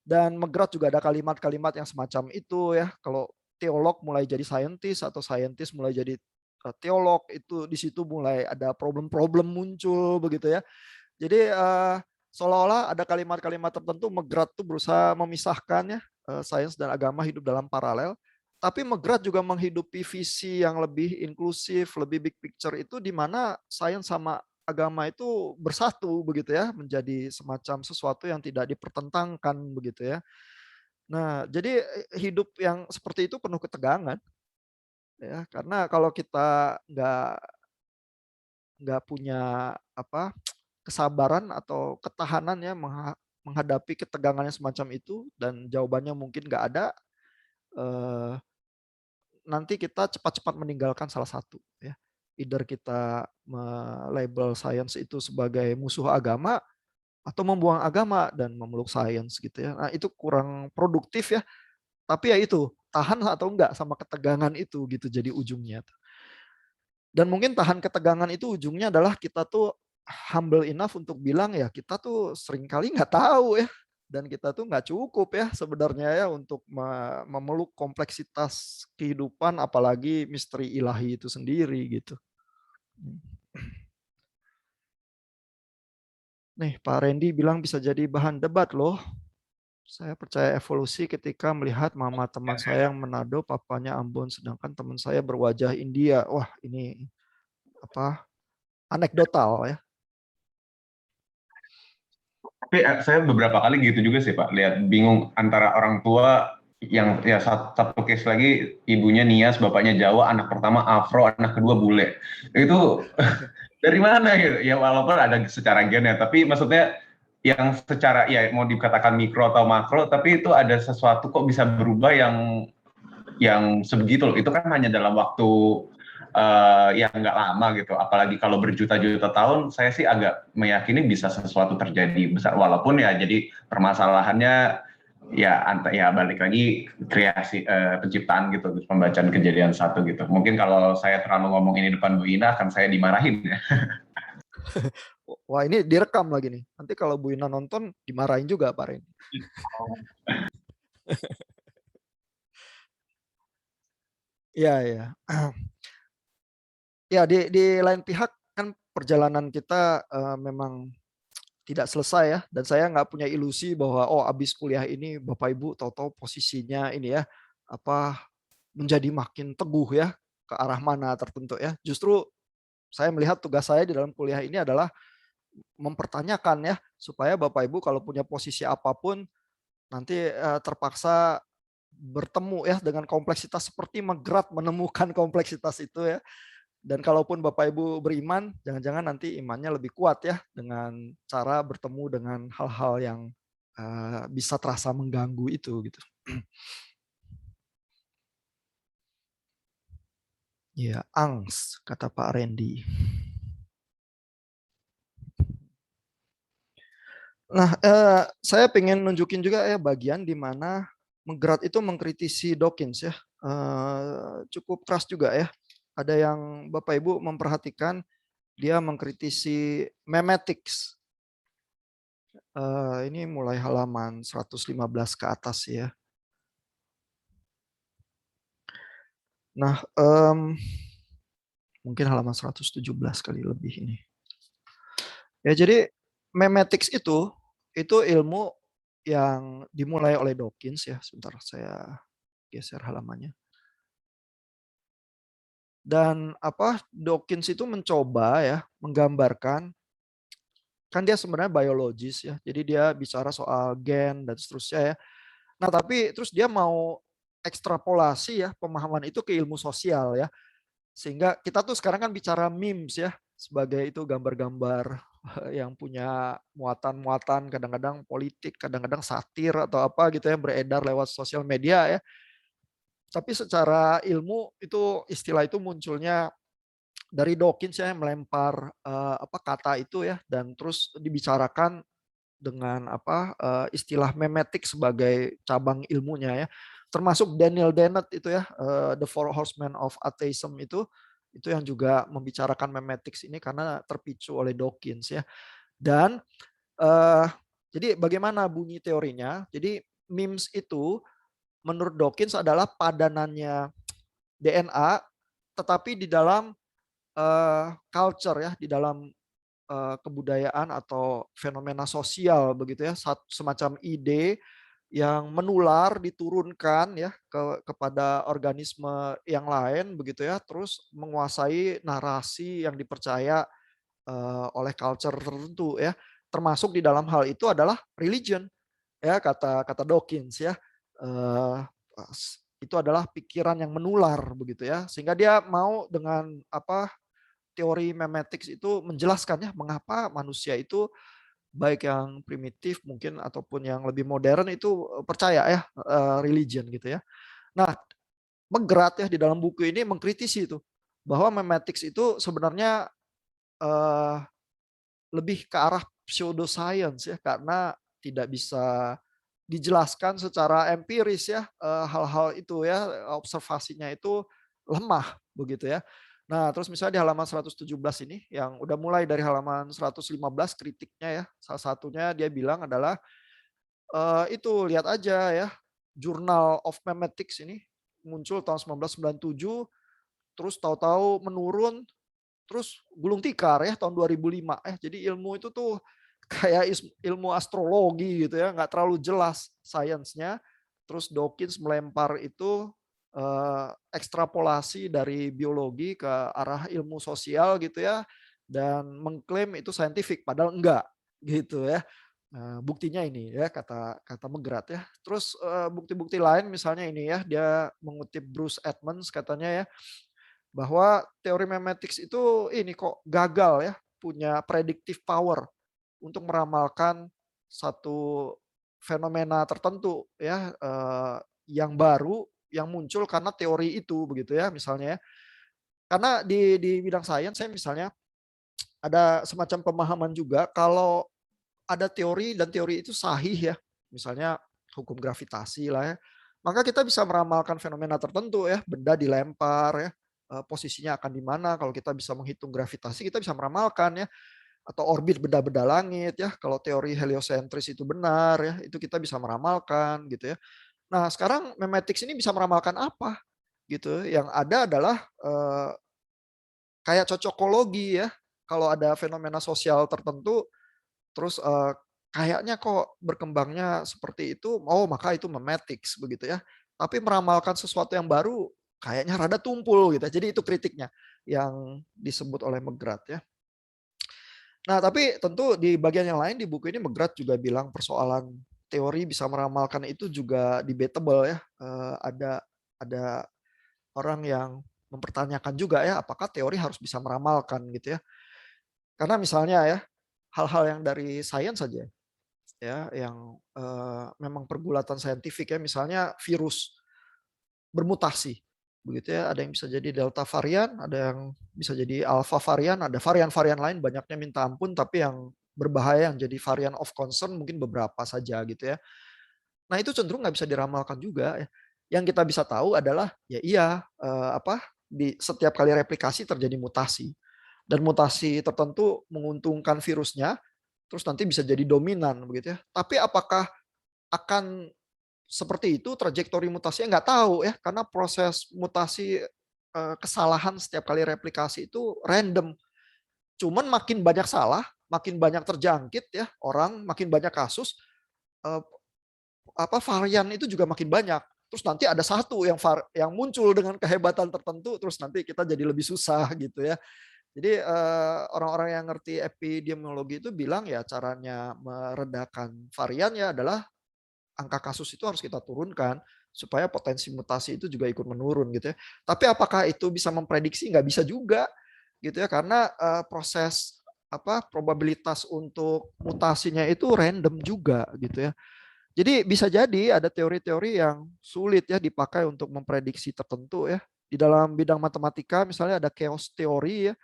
Dan Megrat juga ada kalimat-kalimat yang semacam itu ya. Kalau teolog mulai jadi scientist atau scientist mulai jadi teolog, itu di situ mulai ada problem-problem muncul begitu ya. Jadi seolah-olah ada kalimat-kalimat tertentu Megrat tuh berusaha memisahkan ya sains dan agama hidup dalam paralel. Tapi Megrat juga menghidupi visi yang lebih inklusif, lebih big picture itu di mana sains sama agama itu bersatu begitu ya, menjadi semacam sesuatu yang tidak dipertentangkan begitu ya. Nah, jadi hidup yang seperti itu penuh ketegangan ya, karena kalau kita nggak punya apa kesabaran atau ketahanan ya menghadapi ketegangan yang semacam itu dan jawabannya mungkin nggak ada, nanti kita cepat-cepat meninggalkan salah satu ya. Either kita melabel sains itu sebagai musuh agama atau membuang agama dan memeluk sains gitu ya. Nah, itu kurang produktif ya. Tapi ya itu, tahan atau enggak sama ketegangan itu gitu jadi ujungnya. Dan mungkin tahan ketegangan itu ujungnya adalah kita tuh humble enough untuk bilang ya kita tuh seringkali nggak tahu ya. Dan kita tuh nggak cukup ya sebenarnya ya untuk memeluk kompleksitas kehidupan apalagi misteri ilahi itu sendiri gitu. Nih Pak Randy bilang bisa jadi bahan debat loh. Saya percaya evolusi ketika melihat mama teman saya yang Manado, papanya Ambon, sedangkan teman saya berwajah India. Wah ini apa anekdotal ya. Tapi saya beberapa kali gitu juga sih Pak, lihat bingung antara orang tua yang ya satu case lagi ibunya Nias, bapaknya Jawa, anak pertama Afro, anak kedua bule. Itu dari mana gitu? Ya walaupun ada secara gen ya, tapi maksudnya yang secara ya mau dikatakan mikro atau makro, tapi itu ada sesuatu kok bisa berubah yang sebegitu loh. Itu kan hanya dalam waktu yang nggak lama gitu. Apalagi kalau berjuta-juta tahun, saya sih agak meyakini bisa sesuatu terjadi besar. Walaupun ya jadi permasalahannya ya balik lagi kreasi penciptaan gitu, pembacaan kejadian satu gitu. Mungkin kalau saya terlalu ngomong ini depan Bu Ina akan saya dimarahin ya. Wah ini direkam lagi nih. Nanti kalau Bu Ina nonton dimarahin juga Pak Ren. Iya ya. Ya di lain pihak kan perjalanan kita memang tidak selesai ya, dan saya nggak punya ilusi bahwa oh abis kuliah ini Bapak Ibu tahu-tahu posisinya ini ya apa menjadi makin teguh ya ke arah mana tertentu ya. Justru saya melihat tugas saya di dalam kuliah ini adalah mempertanyakan ya supaya Bapak Ibu kalau punya posisi apapun nanti terpaksa bertemu ya dengan kompleksitas seperti Megrat menemukan kompleksitas itu ya. Dan kalaupun Bapak Ibu beriman, jangan-jangan nanti imannya lebih kuat ya dengan cara bertemu dengan hal-hal yang bisa terasa mengganggu itu gitu. Ya, angst kata Pak Randy. Nah, saya pengen nunjukin juga ya bagian di mana Megrat itu mengkritisi Dawkins ya. Cukup keras juga ya. Ada yang Bapak Ibu memperhatikan dia mengkritisi memetics. Ini mulai halaman 115 ke atas ya. Nah, mungkin halaman 117 kali lebih ini. Ya, jadi memetics itu ilmu yang dimulai oleh Dawkins ya. Sebentar saya geser halamannya. Dan Dawkins itu mencoba ya menggambarkan kan dia sebenarnya biologis ya. Jadi dia bicara soal gen dan seterusnya ya. Nah, tapi terus dia mau ekstrapolasi ya pemahaman itu ke ilmu sosial ya. Sehingga kita tuh sekarang kan bicara memes ya, sebagai itu gambar-gambar yang punya muatan-muatan, kadang-kadang politik, kadang-kadang satir atau apa gitu ya, beredar lewat sosial media ya. Tapi secara ilmu itu istilah itu munculnya dari Dawkins ya, yang melempar apa kata itu ya, dan terus dibicarakan dengan apa istilah memetik sebagai cabang ilmunya ya. Termasuk Daniel Dennett itu ya, The Four Horsemen of Atheism itu yang juga membicarakan memetics ini karena terpicu oleh Dawkins ya. Dan jadi bagaimana bunyi teorinya? Jadi memes itu menurut Dawkins adalah padanannya DNA, tetapi di dalam culture ya, di dalam kebudayaan atau fenomena sosial begitu ya, semacam ide yang menular diturunkan ya kepada organisme yang lain begitu ya, terus menguasai narasi yang dipercaya oleh culture tertentu ya, termasuk di dalam hal itu adalah religion ya, kata Dawkins ya. Itu adalah pikiran yang menular begitu ya, sehingga dia mau dengan apa teori memetics itu menjelaskan ya mengapa manusia itu baik yang primitif mungkin ataupun yang lebih modern itu percaya ya religion gitu ya. Nah, McGrath ya di dalam buku ini mengkritisi itu bahwa memetics itu sebenarnya lebih ke arah pseudoscience ya, karena tidak bisa dijelaskan secara empiris ya, hal-hal itu ya, observasinya itu lemah begitu ya. Nah, terus misalnya di halaman 117 ini yang udah mulai dari halaman 115 kritiknya ya, salah satunya dia bilang adalah itu lihat aja ya, Journal of Memetics ini muncul tahun 1997, terus tahu-tahu menurun, terus gulung tikar ya tahun 2005. Jadi ilmu itu tuh kayak ilmu astrologi gitu ya, nggak terlalu jelas sainsnya. Terus Dawkins melempar itu ekstrapolasi dari biologi ke arah ilmu sosial gitu ya, dan mengklaim itu saintifik padahal enggak gitu ya. Nah, buktinya ini ya kata McGrath ya. Terus bukti-bukti lain misalnya ini ya, dia mengutip Bruce Edmonds katanya ya, bahwa teori memetics itu ini kok gagal ya, punya predictive power untuk meramalkan satu fenomena tertentu ya, yang baru yang muncul karena teori itu begitu ya misalnya ya. Karena di bidang sains saya misalnya ada semacam pemahaman juga kalau ada teori dan teori itu sahih ya, misalnya hukum gravitasi lah ya, maka kita bisa meramalkan fenomena tertentu ya, benda dilempar ya, posisinya akan di mana. Kalau kita bisa menghitung gravitasi, kita bisa meramalkan ya, atau orbit benda-benda langit ya. Kalau teori heliosentris itu benar ya, itu kita bisa meramalkan gitu ya. Nah, sekarang memetics ini bisa meramalkan apa gitu? Yang ada adalah kayak cocokologi ya. Kalau ada fenomena sosial tertentu, terus kayaknya kok berkembangnya seperti itu, oh maka itu memetics begitu ya. Tapi meramalkan sesuatu yang baru kayaknya rada tumpul gitu. Jadi itu kritiknya yang disebut oleh McGrath ya. Nah, tapi tentu di bagian yang lain di buku ini McGrath juga bilang persoalan teori bisa meramalkan itu juga debatable ya. Ada orang yang mempertanyakan juga ya, apakah teori harus bisa meramalkan gitu ya. Karena misalnya ya, hal-hal yang dari sains saja ya, yang memang pergulatan saintifik ya, misalnya virus bermutasi begitu ya, ada yang bisa jadi delta varian, ada yang bisa jadi alpha varian, ada varian-varian lain banyaknya minta ampun, tapi yang berbahaya yang jadi varian of concern mungkin beberapa saja gitu ya. Nah, itu cenderung nggak bisa diramalkan juga ya. Yang kita bisa tahu adalah ya iya, di setiap kali replikasi terjadi mutasi, dan mutasi tertentu menguntungkan virusnya, terus nanti bisa jadi dominan begitu ya. Tapi apakah akan seperti itu trajektori mutasinya, nggak tahu ya, karena proses mutasi kesalahan setiap kali replikasi itu random. Cuman makin banyak salah, makin banyak terjangkit ya orang, makin banyak kasus, varian itu juga makin banyak. Terus nanti ada satu yang muncul dengan kehebatan tertentu, terus nanti kita jadi lebih susah gitu ya. Jadi orang-orang yang ngerti epidemiologi itu bilang ya caranya meredakan varian ya adalah angka kasus itu harus kita turunkan supaya potensi mutasi itu juga ikut menurun gitu ya. Tapi apakah itu bisa memprediksi? Nggak bisa juga gitu ya, karena proses probabilitas untuk mutasinya itu random juga gitu ya. Jadi bisa jadi ada teori-teori yang sulit ya dipakai untuk memprediksi tertentu ya. Di dalam bidang matematika misalnya ada chaos teori ya,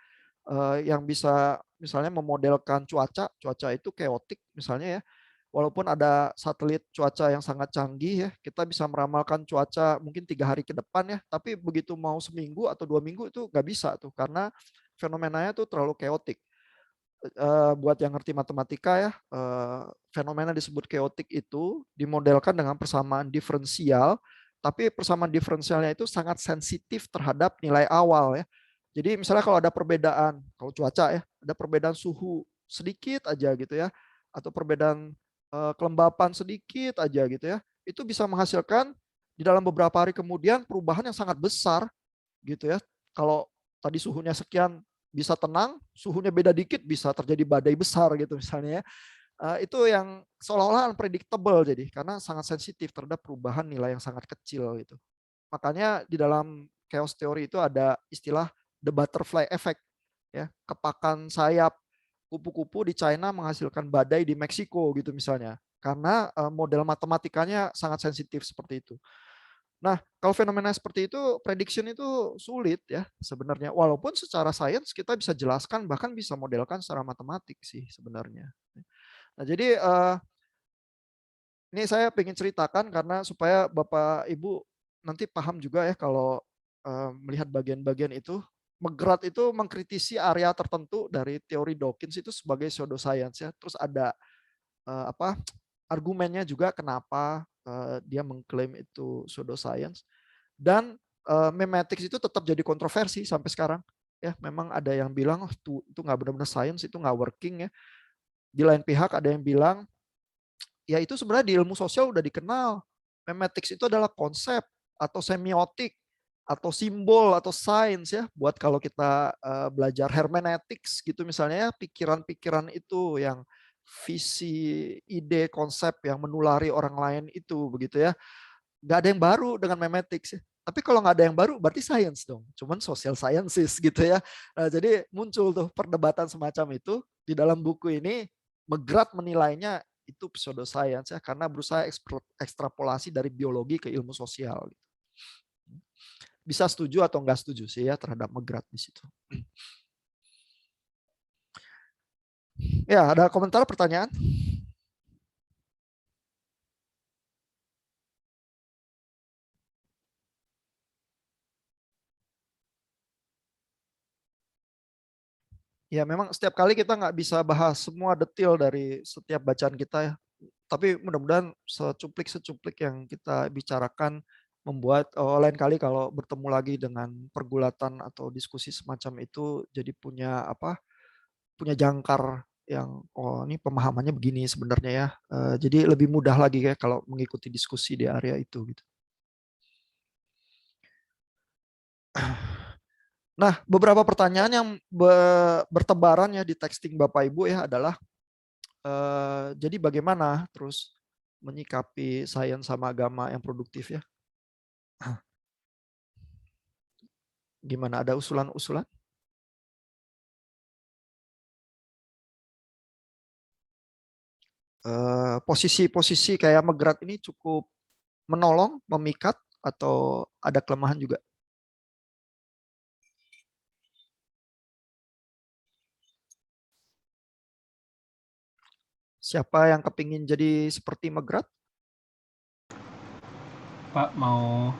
yang bisa misalnya memodelkan cuaca itu chaotic misalnya ya. Walaupun ada satelit cuaca yang sangat canggih ya, kita bisa meramalkan cuaca mungkin 3 hari ke depan ya, tapi begitu mau seminggu atau 2 minggu itu nggak bisa tuh karena fenomenanya tuh terlalu chaotic. Buat yang ngerti matematika ya, fenomena disebut chaotic itu dimodelkan dengan persamaan diferensial, tapi persamaan diferensialnya itu sangat sensitif terhadap nilai awal ya. Jadi misalnya kalau ada perbedaan, kalau cuaca ya, ada perbedaan suhu sedikit aja gitu ya, atau perbedaan kelembapan sedikit aja gitu ya, itu bisa menghasilkan di dalam beberapa hari kemudian perubahan yang sangat besar gitu ya. Kalau tadi suhunya sekian bisa tenang, suhunya beda dikit bisa terjadi badai besar gitu misalnya ya. Itu yang seolah-olah unpredictable jadi karena sangat sensitif terhadap perubahan nilai yang sangat kecil gitu. Makanya di dalam chaos teori itu ada istilah the butterfly effect ya, kepakan sayap kupu-kupu di China menghasilkan badai di Meksiko gitu misalnya. Karena model matematikanya sangat sensitif seperti itu. Nah, kalau fenomena seperti itu, prediction itu sulit ya sebenarnya. Walaupun secara sains kita bisa jelaskan, bahkan bisa modelkan secara matematik sih sebenarnya. Nah, jadi ini saya ingin ceritakan karena supaya Bapak Ibu nanti paham juga ya kalau melihat bagian-bagian itu. McGrath itu mengkritisi area tertentu dari teori Dawkins itu sebagai pseudoscience ya. Terus ada argumennya juga kenapa dia mengklaim itu pseudoscience. Dan memetics itu tetap jadi kontroversi sampai sekarang. Ya, memang ada yang bilang oh, itu nggak benar-benar science, itu nggak working ya. Di lain pihak ada yang bilang ya itu sebenarnya di ilmu sosial udah dikenal. Memetics itu adalah konsep atau semiotik atau simbol atau sains ya buat kalau kita belajar hermeneutics gitu misalnya ya, pikiran-pikiran itu yang visi, ide, konsep yang menulari orang lain itu begitu ya. Nggak ada yang baru dengan memetics ya. Tapi kalau nggak ada yang baru berarti science dong. Cuman social sciences gitu ya. Nah, jadi muncul tuh perdebatan semacam itu di dalam buku ini. McGrath menilainya itu pseudoscience ya karena berusaha ekstrapolasi dari biologi ke ilmu sosial. Bisa setuju atau enggak setuju sih ya terhadap McGrath di situ. Ya, ada komentar pertanyaan? Ya, memang setiap kali kita nggak bisa bahas semua detail dari setiap bacaan kita ya. Tapi mudah-mudahan secuplik-secuplik yang kita bicarakan membuat lain kali kalau bertemu lagi dengan pergulatan atau diskusi semacam itu jadi punya punya jangkar yang oh ini pemahamannya begini sebenarnya ya. Jadi lebih mudah lagi ya kalau mengikuti diskusi di area itu gitu. Nah, beberapa pertanyaan yang bertebaran ya di texting Bapak Ibu ya adalah jadi bagaimana terus menyikapi sains sama agama yang produktif ya? Gimana, ada usulan-usulan? Posisi-posisi kayak McGrath ini cukup menolong, memikat, atau ada kelemahan juga? Siapa yang kepingin jadi seperti McGrath? Pak mau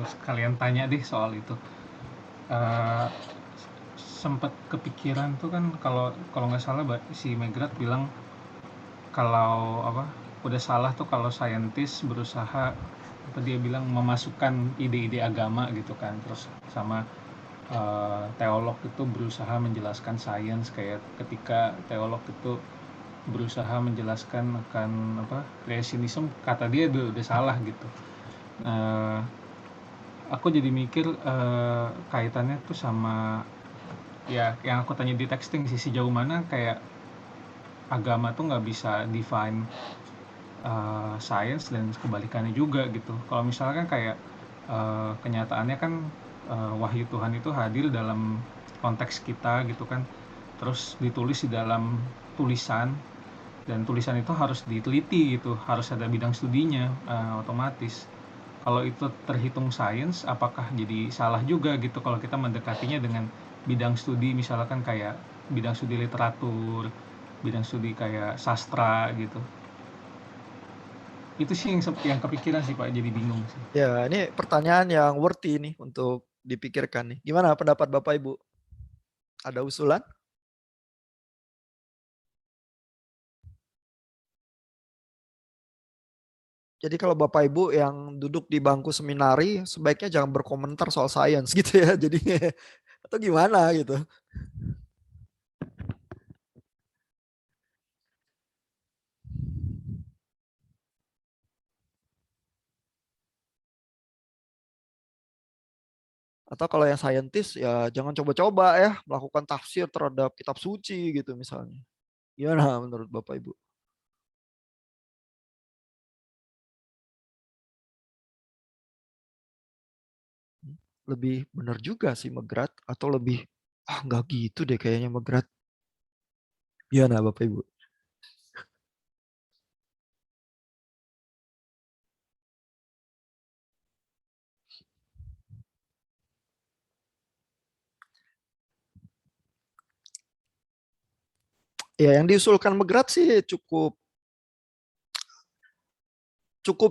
sekalian tanya deh soal itu. Sempat kepikiran tuh kan kalau nggak salah si McGrath bilang kalau udah salah tuh kalau saintis berusaha dia bilang memasukkan ide-ide agama gitu kan, terus sama teolog itu berusaha menjelaskan sains kayak ketika teolog itu berusaha menjelaskan akan creationism, kata dia udah salah gitu. Aku jadi mikir kaitannya tuh sama ya yang aku tanya di texting sih, sejauh mana kayak agama tuh nggak bisa define science dan kebalikannya juga gitu. Kalau misalkan kayak kenyataannya kan wahyu Tuhan itu hadir dalam konteks kita gitu kan, terus ditulis di dalam tulisan, dan tulisan itu harus diteliti gitu, harus ada bidang studinya. Otomatis kalau itu terhitung sains, apakah jadi salah juga gitu kalau kita mendekatinya dengan bidang studi misalkan kayak bidang studi literatur, bidang studi kayak sastra gitu. Itu sih yang kepikiran sih Pak, jadi bingung sih. Ya, ini pertanyaan yang worthy nih untuk dipikirkan nih. Gimana pendapat Bapak Ibu? Ada usulan? Jadi kalau Bapak Ibu yang duduk di bangku seminari, sebaiknya jangan berkomentar soal sains gitu ya. Jadi atau gimana gitu. Atau kalau yang saintis ya jangan coba-coba ya melakukan tafsir terhadap kitab suci gitu misalnya. Gimana menurut Bapak Ibu? Lebih benar juga sih Megrat, atau lebih nggak gitu deh kayaknya Megrat. Gimana Bapak Ibu? Ya, yang diusulkan Megrat sih cukup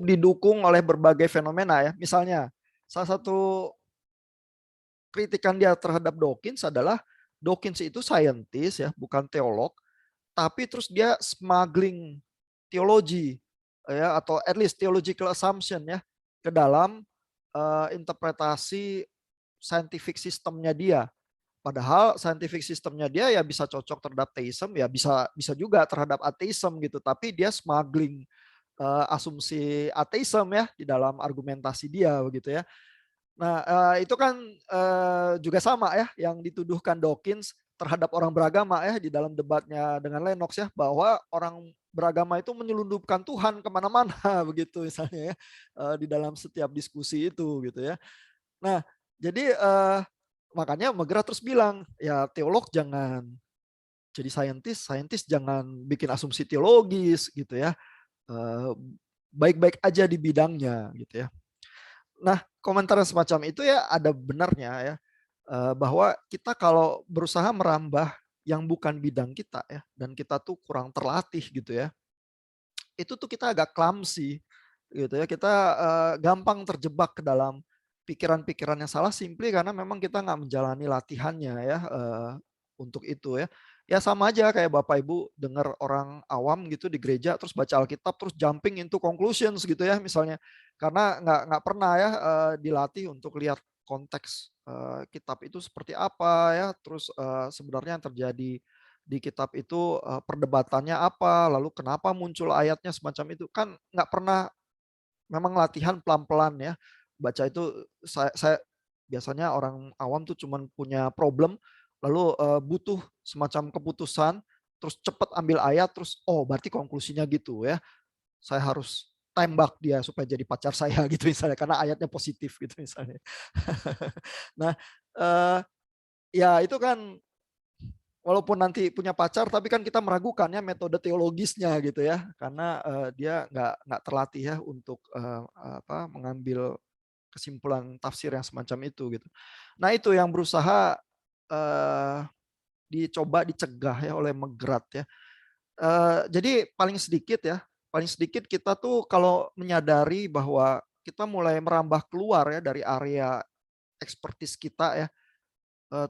didukung oleh berbagai fenomena ya. Misalnya, salah satu kritikan dia terhadap Dawkins adalah Dawkins itu saintis ya, bukan teolog, tapi terus dia smuggling teologi ya, atau at least theological assumption ya ke dalam interpretasi scientific systemnya dia. Padahal scientific systemnya dia ya bisa cocok terhadap theism, ya bisa juga terhadap atheism gitu. Tapi dia smuggling asumsi atheism ya di dalam argumentasi dia begitu ya. Nah itu kan juga sama ya yang dituduhkan Dawkins terhadap orang beragama ya di dalam debatnya dengan Lennox ya, bahwa orang beragama itu menyelundupkan Tuhan kemana-mana begitu misalnya ya di dalam setiap diskusi itu gitu ya. Nah jadi makanya Megrat terus bilang, ya teolog jangan jadi saintis jangan bikin asumsi teologis gitu ya. Baik-baik aja di bidangnya gitu ya. Nah, komentar semacam itu ya ada benarnya ya. Bahwa kita kalau berusaha merambah yang bukan bidang kita ya, dan kita tuh kurang terlatih gitu ya. Itu tuh kita agak clumsy gitu ya. Kita gampang terjebak ke dalam pikiran-pikiran yang salah simply karena memang kita nggak menjalani latihannya ya untuk itu ya. Ya sama aja kayak Bapak Ibu dengar orang awam gitu di gereja terus baca Alkitab terus jumping into conclusions gitu ya misalnya. Karena nggak pernah ya dilatih untuk lihat konteks kitab itu seperti apa ya. Terus sebenarnya yang terjadi di kitab itu perdebatannya apa, lalu kenapa muncul ayatnya semacam itu. Kan nggak pernah memang latihan pelan-pelan ya. Baca itu saya biasanya orang awam tuh cuman punya problem lalu butuh semacam keputusan terus cepat ambil ayat terus oh berarti konklusinya gitu ya. Saya harus tembak dia supaya jadi pacar saya gitu misalnya karena ayatnya positif gitu misalnya. Nah, ya itu kan walaupun nanti punya pacar tapi kan kita meragukan ya metode teologisnya gitu ya karena dia nggak terlatih ya untuk mengambil kesimpulan tafsir yang semacam itu gitu. Nah itu yang berusaha dicoba dicegah ya oleh Megrat ya. Jadi paling sedikit kita tuh kalau menyadari bahwa kita mulai merambah keluar ya dari area ekspertis kita ya.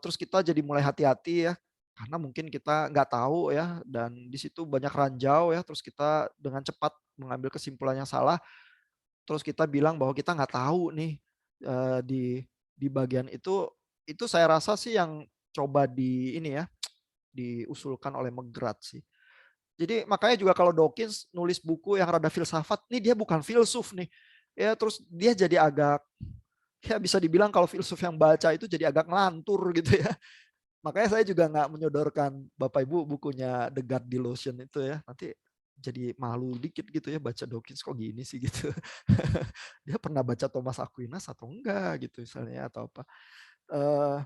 Terus kita jadi mulai hati-hati ya karena mungkin kita nggak tahu ya dan di situ banyak ranjau ya terus kita dengan cepat mengambil kesimpulan yang salah terus kita bilang bahwa kita nggak tahu nih di bagian itu saya rasa sih yang coba di ini ya diusulkan oleh Megrat sih. Jadi makanya juga kalau Dawkins nulis buku yang rada filsafat, nih dia bukan filsuf nih. Ya terus dia jadi agak ya bisa dibilang kalau filsuf yang baca itu jadi agak ngelantur gitu ya. Makanya saya juga nggak menyodorkan Bapak Ibu bukunya The God Delusion itu ya. Nanti jadi malu dikit gitu ya baca Dawkins kok gini sih gitu. Dia pernah baca Thomas Aquinas atau enggak gitu misalnya atau apa. Eh,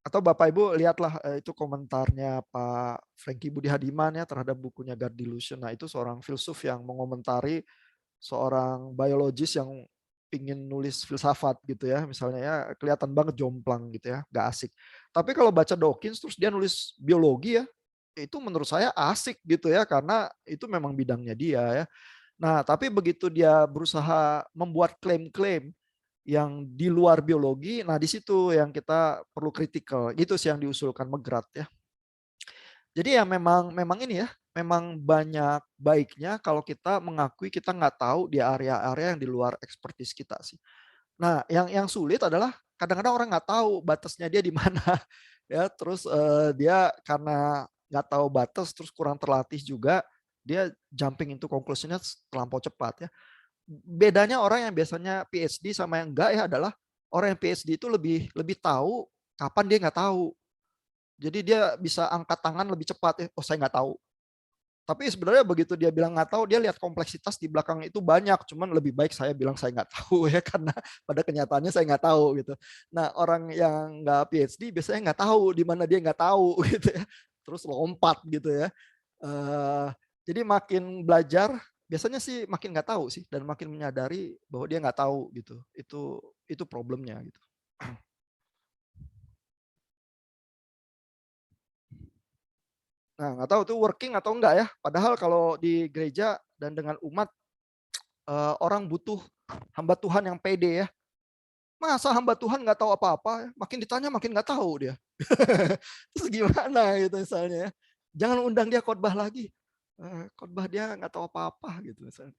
atau Bapak Ibu lihatlah itu komentarnya Pak Franky Budi Hadiman ya terhadap bukunya God Delusion. Nah itu seorang filsuf yang mengomentari seorang biologis yang pingin nulis filsafat gitu ya. Misalnya ya kelihatan banget jomplang gitu ya, gak asik. Tapi kalau baca Dawkins terus dia nulis biologi ya, itu menurut saya asik gitu ya karena itu memang bidangnya dia ya. Nah, tapi begitu dia berusaha membuat klaim-klaim yang di luar biologi, nah di situ yang kita perlu kritikal. Itu sih yang diusulkan McGrath ya. Jadi ya memang ini ya, memang banyak baiknya kalau kita mengakui kita nggak tahu di area-area yang di luar ekspertis kita sih. Nah, yang sulit adalah kadang-kadang orang nggak tahu batasnya dia di mana ya. Terus dia karena nggak tahu batas, terus kurang terlatih juga, dia jumping into conclusion-nya terlampau cepat ya. Bedanya orang yang biasanya PhD sama yang enggak ya adalah orang yang PhD itu lebih tahu kapan dia nggak tahu. Jadi dia bisa angkat tangan lebih cepat ya. Oh saya nggak tahu. Tapi sebenarnya begitu dia bilang nggak tahu, dia lihat kompleksitas di belakang itu banyak. Cuman lebih baik saya bilang saya nggak tahu ya karena pada kenyataannya saya nggak tahu gitu. Nah orang yang nggak PhD biasanya nggak tahu di mana dia nggak tahu gitu ya. Terus lompat gitu ya. Jadi makin belajar biasanya sih makin nggak tahu sih dan makin menyadari bahwa dia nggak tahu gitu. Itu problemnya gitu. Nah, nggak tahu tuh working atau enggak ya. Padahal kalau di gereja dan dengan umat orang butuh hamba Tuhan yang pede ya. Masa hamba Tuhan nggak tahu apa-apa? Makin ditanya makin nggak tahu dia. Terus gimana gitu misalnya ya. Jangan undang dia khotbah lagi. Khotbah dia nggak tahu apa-apa gitu misalnya.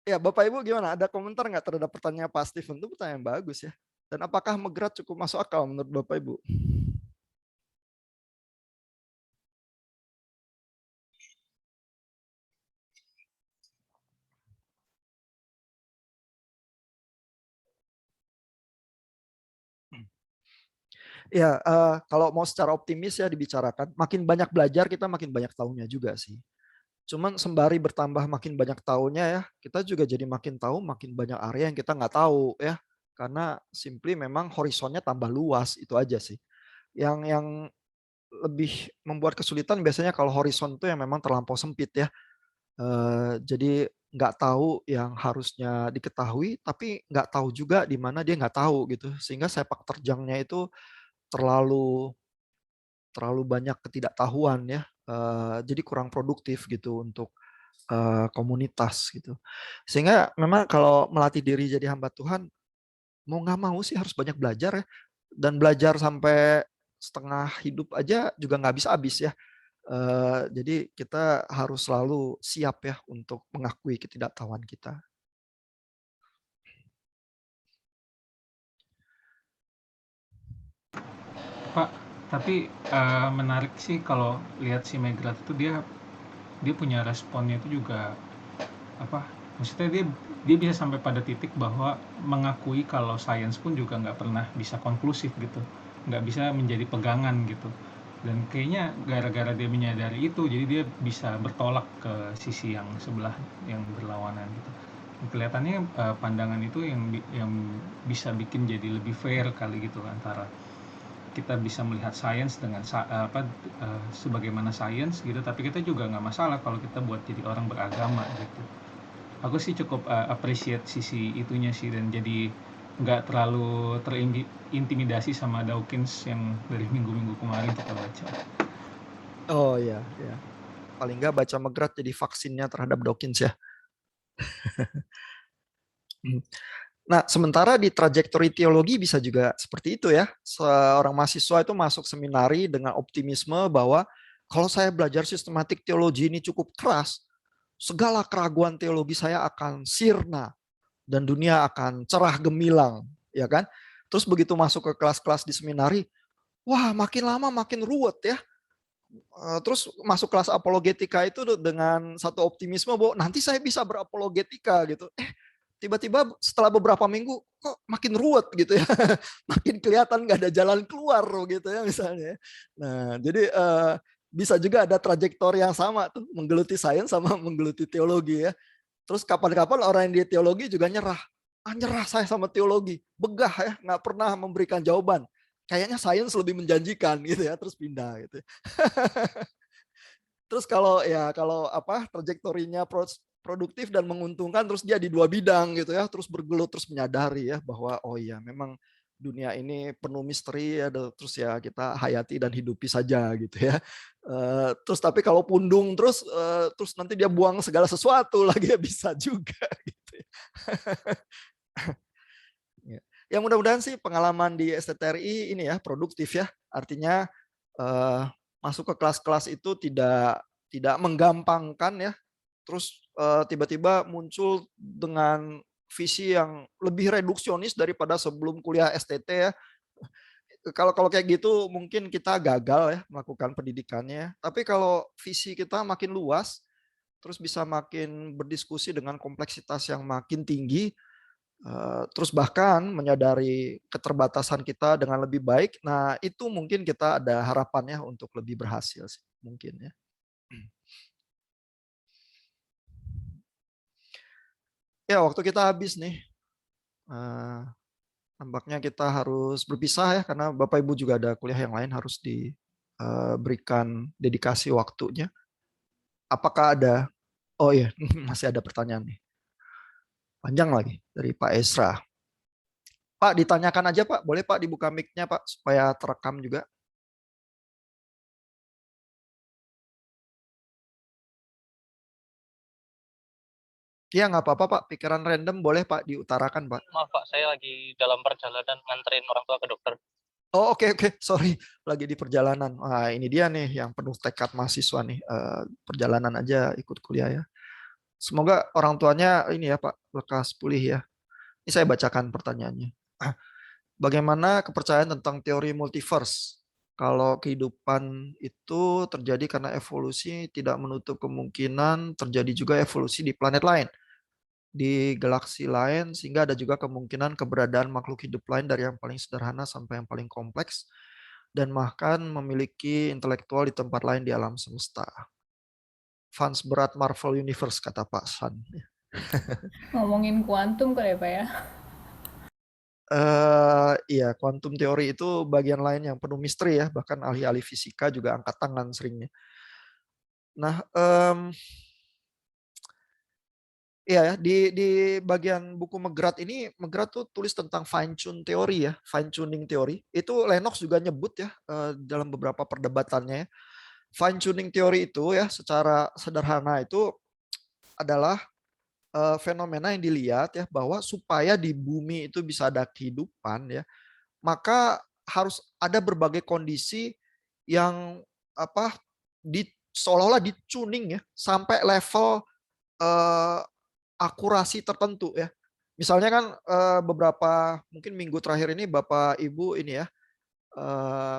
Ya Bapak Ibu gimana? Ada komentar nggak terhadap pertanyaan Pak Steven? Itu pertanyaan bagus ya. Dan apakah McGrath cukup masuk akal menurut Bapak Ibu? Ya, kalau mau secara optimis ya dibicarakan, makin banyak belajar kita makin banyak tahunya juga sih. Cuman sembari bertambah makin banyak tahunya ya, kita juga jadi makin tahu makin banyak area yang kita nggak tahu ya. Karena simply memang horizonnya tambah luas, itu aja sih. Yang lebih membuat kesulitan biasanya kalau horizon itu yang memang terlampau sempit ya. Jadi nggak tahu yang harusnya diketahui, tapi nggak tahu juga di mana dia nggak tahu gitu. Sehingga sepak terjangnya itu terlalu banyak ketidaktahuan ya. Jadi kurang produktif gitu untuk komunitas gitu. Sehingga memang kalau melatih diri jadi hamba Tuhan, mau nggak mau sih harus banyak belajar ya. Dan belajar sampai setengah hidup aja juga nggak habis-habis ya. Jadi kita harus selalu siap ya untuk mengakui ketidaktahuan kita. Pak, tapi menarik sih kalau lihat si McGrath itu dia punya responnya itu juga apa? Maksudnya dia bisa sampai pada titik bahwa mengakui kalau sains pun juga nggak pernah bisa konklusif gitu, nggak bisa menjadi pegangan gitu. Dan kayaknya gara-gara dia menyadari itu, jadi dia bisa bertolak ke sisi yang sebelah yang berlawanan gitu. Kelihatannya pandangan itu yang bisa bikin jadi lebih fair kali gitu antara kita bisa melihat sains dengan sebagaimana sains gitu, tapi kita juga nggak masalah kalau kita buat jadi orang beragama gitu. Aku sih cukup appreciate sisi itunya sih, dan jadi nggak terlalu terintimidasi sama Dawkins yang dari minggu-minggu kemarin kita baca. Oh iya, ya. Paling nggak baca McGrath jadi vaksinnya terhadap Dawkins ya. Nah, sementara di trajektori teologi bisa juga seperti itu ya. Seorang mahasiswa itu masuk seminari dengan optimisme bahwa kalau saya belajar sistematik teologi ini cukup keras, segala keraguan teologi saya akan sirna dan dunia akan cerah gemilang, ya kan? Terus begitu masuk ke kelas-kelas di seminari, wah makin lama makin ruwet ya. Terus masuk kelas apologetika itu dengan satu optimisme bahwa nanti saya bisa berapologetika gitu. tiba-tiba setelah beberapa minggu kok makin ruwet gitu ya, makin kelihatan nggak ada jalan keluar gitu ya misalnya. Nah, jadi bisa juga ada trajektori yang sama tuh, menggeluti sains sama menggeluti teologi ya. Terus kapan-kapan orang yang di teologi juga nyerah. Nyerah saya sama teologi, begah ya, nggak pernah memberikan jawaban. Kayaknya sains lebih menjanjikan gitu ya, terus pindah gitu. Terus kalau trajektorinya produktif dan menguntungkan, terus dia di dua bidang gitu ya, terus bergelut, terus menyadari ya bahwa oh iya memang dunia ini penuh misteri ya, terus ya kita hayati dan hidupi saja gitu ya. Terus tapi kalau pundung terus nanti dia buang segala sesuatu lagi ya bisa juga gitu ya. Ya mudah-mudahan sih pengalaman di STTRI ini ya produktif ya, artinya masuk ke kelas-kelas itu tidak menggampangkan ya, terus tiba-tiba muncul dengan visi yang lebih reduksionis daripada sebelum kuliah STT ya. Kalau kayak gitu mungkin kita gagal ya melakukan pendidikannya. Tapi kalau visi kita makin luas, terus bisa makin berdiskusi dengan kompleksitas yang makin tinggi, terus bahkan menyadari keterbatasan kita dengan lebih baik. Nah, itu mungkin kita ada harapannya untuk lebih berhasil sih, mungkin ya. Ya, waktu kita habis nih. Nampaknya kita harus berpisah ya, karena Bapak Ibu juga ada kuliah yang lain harus diberikan dedikasi waktunya. Apakah ada? Oh iya, masih ada pertanyaan nih. Panjang lagi dari Pak Esra. Pak, ditanyakan aja Pak, boleh Pak dibuka mic-nya Pak, supaya terekam juga. Iya nggak apa-apa Pak, pikiran random boleh Pak diutarakan Pak. Maaf Pak, saya lagi dalam perjalanan nganterin orang tua ke dokter. Oh oke, sorry, lagi di perjalanan. Wah ini dia nih yang penuh tekad mahasiswa nih, perjalanan aja ikut kuliah ya. Semoga orang tuanya ini ya Pak, lekas pulih ya. Ini saya bacakan pertanyaannya. Bagaimana kepercayaan tentang teori multiverse? Kalau kehidupan itu terjadi karena evolusi, tidak menutup kemungkinan terjadi juga evolusi di planet lain, di galaksi lain, sehingga ada juga kemungkinan keberadaan makhluk hidup lain dari yang paling sederhana sampai yang paling kompleks, dan bahkan memiliki intelektual di tempat lain di alam semesta. Fans berat Marvel Universe, kata Pak San. Ngomongin kuantum kali ya Pak ya? Iya, quantum teori itu bagian lain yang penuh misteri ya, bahkan ahli-ahli fisika juga angkat tangan seringnya. Nah, iya ya, di bagian buku McGrath ini, McGrath tuh tulis tentang fine tune teori ya, fine tuning teori. Itu Lennox juga nyebut ya dalam beberapa perdebatannya. Fine tuning teori itu ya secara sederhana itu adalah fenomena yang dilihat ya, bahwa supaya di bumi itu bisa ada kehidupan ya, maka harus ada berbagai kondisi yang seolah-olah di-tuning ya sampai level akurasi tertentu ya. Misalnya kan beberapa mungkin minggu terakhir ini Bapak Ibu ini ya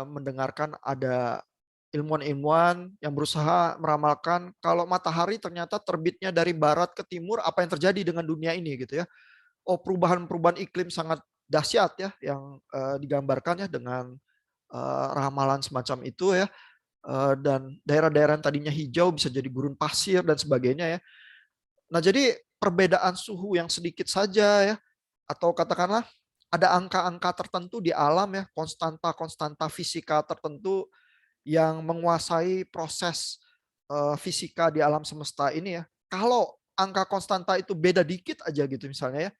mendengarkan ada ilmuwan-ilmuwan yang berusaha meramalkan kalau matahari ternyata terbitnya dari barat ke timur, apa yang terjadi dengan dunia ini gitu ya. Oh, perubahan-perubahan iklim sangat dahsyat ya yang digambarkan ya dengan ramalan semacam itu ya. Dan daerah-daerah yang tadinya hijau bisa jadi gurun pasir dan sebagainya ya. Nah, jadi perbedaan suhu yang sedikit saja ya, atau katakanlah ada angka-angka tertentu di alam ya, konstanta-konstanta fisika tertentu yang menguasai proses fisika di alam semesta ini ya. Kalau angka konstanta itu beda dikit aja gitu misalnya ya,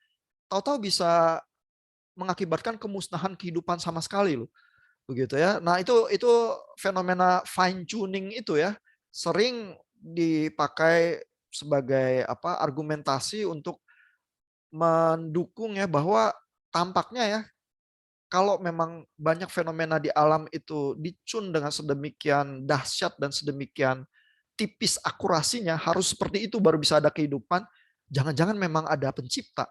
tahu-tahu bisa mengakibatkan kemusnahan kehidupan sama sekali loh. Begitu ya. Nah, itu fenomena fine tuning itu ya sering dipakai sebagai argumentasi untuk mendukung ya bahwa tampaknya ya kalau memang banyak fenomena di alam itu dicun dengan sedemikian dahsyat dan sedemikian tipis akurasinya, harus seperti itu baru bisa ada kehidupan. Jangan-jangan memang ada pencipta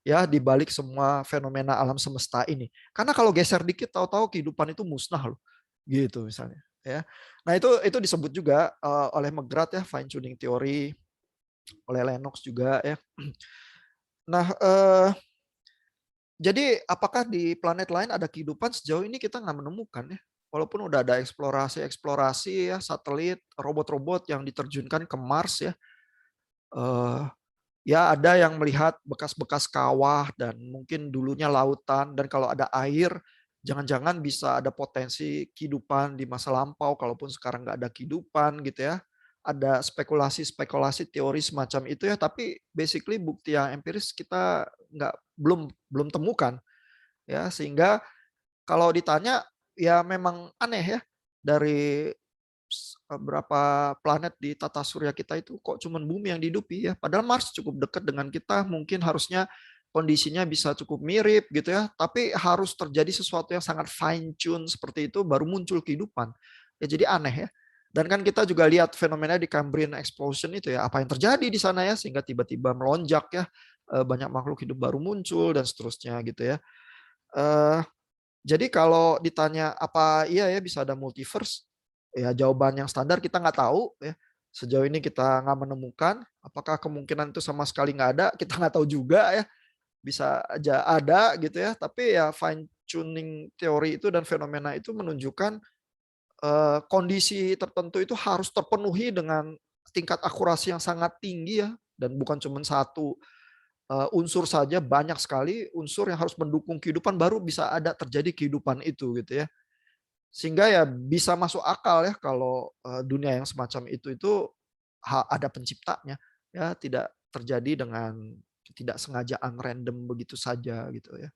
ya di balik semua fenomena alam semesta ini. Karena kalau geser dikit tahu-tahu kehidupan itu musnah loh. Gitu misalnya ya. Nah, itu disebut juga oleh McGrath ya fine tuning teori, oleh Lennox juga ya. Nah, jadi apakah di planet lain ada kehidupan? Sejauh ini kita nggak menemukan ya. Walaupun udah ada eksplorasi ya, satelit, robot-robot yang diterjunkan ke Mars ya. Ya ada yang melihat bekas-bekas kawah dan mungkin dulunya lautan, dan kalau ada air, jangan-jangan bisa ada potensi kehidupan di masa lampau kalaupun sekarang nggak ada kehidupan gitu ya. Ada spekulasi-spekulasi teori semacam itu ya, tapi basically bukti yang empiris kita belum temukan ya, sehingga kalau ditanya ya memang aneh ya, dari berapa planet di tata surya kita itu kok cuman bumi yang dihidupi ya, padahal Mars cukup dekat dengan kita, mungkin harusnya kondisinya bisa cukup mirip gitu ya, tapi harus terjadi sesuatu yang sangat fine tune seperti itu baru muncul kehidupan ya, jadi aneh ya. Dan kan kita juga lihat fenomena di Cambrian explosion itu ya, apa yang terjadi di sana ya, sehingga tiba-tiba melonjak ya, banyak makhluk hidup baru muncul dan seterusnya gitu ya. Jadi kalau ditanya apa iya ya bisa ada multiverse, ya jawaban yang standar kita nggak tahu ya. Sejauh ini kita nggak menemukan. Apakah kemungkinan itu sama sekali nggak ada? Kita nggak tahu juga ya. Bisa aja ada gitu ya. Tapi ya fine tuning teori itu dan fenomena itu menunjukkan kondisi tertentu itu harus terpenuhi dengan tingkat akurasi yang sangat tinggi ya. Dan bukan cuma satu unsur saja, banyak sekali unsur yang harus mendukung kehidupan baru bisa ada terjadi kehidupan itu gitu ya. Sehingga ya bisa masuk akal ya kalau dunia yang semacam itu ada penciptanya ya, tidak terjadi dengan tidak sengajaan random begitu saja gitu ya.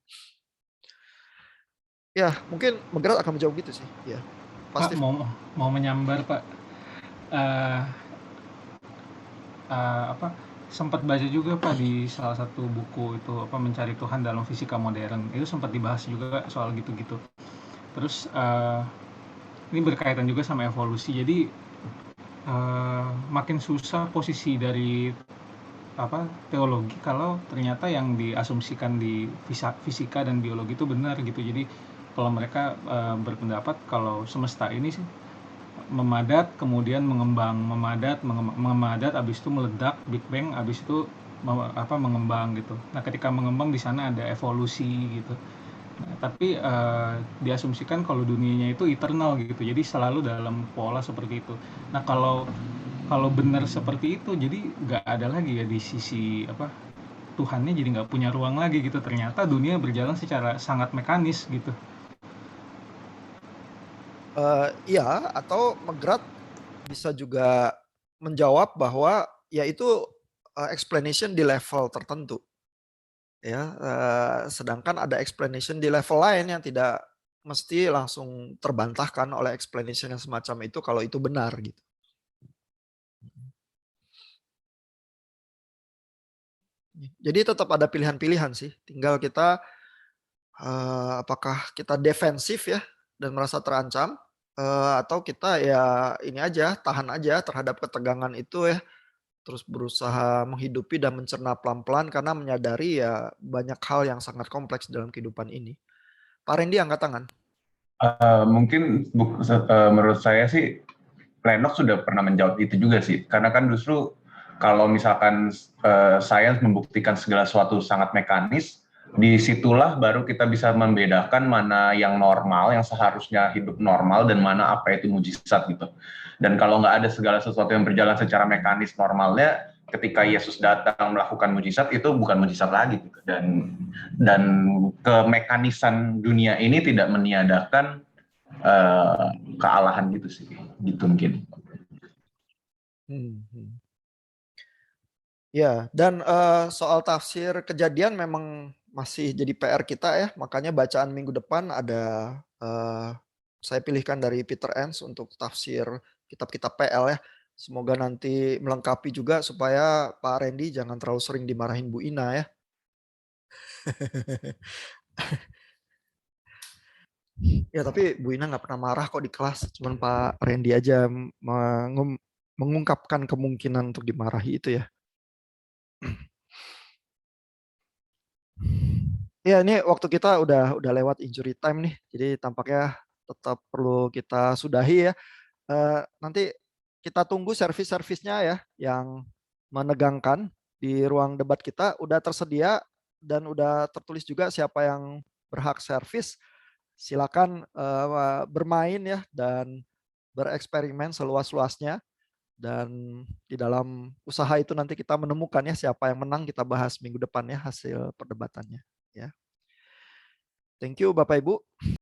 Ya, mungkin Megrat akan menjawab gitu sih. Ya, Pak pasti. mau menyambar Pak. Eh, apa sempat baca juga Pak di salah satu buku itu apa Mencari Tuhan dalam Fisika Modern. Itu sempat dibahas juga soal gitu-gitu. Terus ini berkaitan juga sama evolusi. Jadi makin susah posisi dari apa teologi kalau ternyata yang diasumsikan di fisika dan biologi itu benar gitu. Jadi kalau mereka berpendapat kalau semesta ini sih memadat kemudian mengembang, memadat habis itu meledak Big Bang, habis itu mengembang gitu. Nah, ketika mengembang di sana ada evolusi gitu. Nah, tapi diasumsikan kalau dunianya itu eternal gitu. Jadi selalu dalam pola seperti itu. Nah, kalau benar seperti itu jadi nggak ada lagi ya di sisi apa Tuhannya, jadi nggak punya ruang lagi gitu. Ternyata dunia berjalan secara sangat mekanis gitu. Iya, atau Megrat bisa juga menjawab bahwa ya itu explanation di level tertentu. Ya, sedangkan ada explanation di level lain yang tidak mesti langsung terbantahkan oleh explanation yang semacam itu kalau itu benar gitu. Jadi tetap ada pilihan-pilihan sih, tinggal kita apakah kita defensif ya dan merasa terancam, atau kita ya ini aja, tahan aja terhadap ketegangan itu ya, terus berusaha menghidupi dan mencerna pelan-pelan karena menyadari ya banyak hal yang sangat kompleks dalam kehidupan ini. Pak Randy angkat tangan. Mungkin menurut saya sih Lennox sudah pernah menjawab itu juga sih, karena kan justru kalau misalkan sains membuktikan segala sesuatu sangat mekanis, disitulah baru kita bisa membedakan mana yang normal, yang seharusnya hidup normal, dan mana apa itu mujizat gitu. Dan kalau nggak ada segala sesuatu yang berjalan secara mekanis normalnya, ketika Yesus datang melakukan mujizat itu bukan mujizat lagi gitu. Dan kemekanisan dunia ini tidak meniadakan kealahan gitu sih, gitu mungkin. Ya, dan soal tafsir Kejadian memang masih jadi PR kita ya, makanya bacaan minggu depan ada saya pilihkan dari Peter Enns untuk tafsir kitab-kitab PL ya. Semoga nanti melengkapi juga supaya Pak Randy jangan terlalu sering dimarahin Bu Ina ya. Ya tapi Bu Ina nggak pernah marah kok di kelas, cuman Pak Randy aja mengungkapkan kemungkinan untuk dimarahi itu ya. Ya ini waktu kita udah lewat injury time nih, jadi tampaknya tetap perlu kita sudahi ya. Nanti kita tunggu servis-servisnya ya yang menegangkan di ruang debat kita udah tersedia dan udah tertulis juga siapa yang berhak servis. Silakan bermain ya dan bereksperimen seluas-luasnya. Dan di dalam usaha itu nanti kita menemukan ya siapa yang menang, kita bahas minggu depan ya hasil perdebatannya ya. Thank you Bapak Ibu.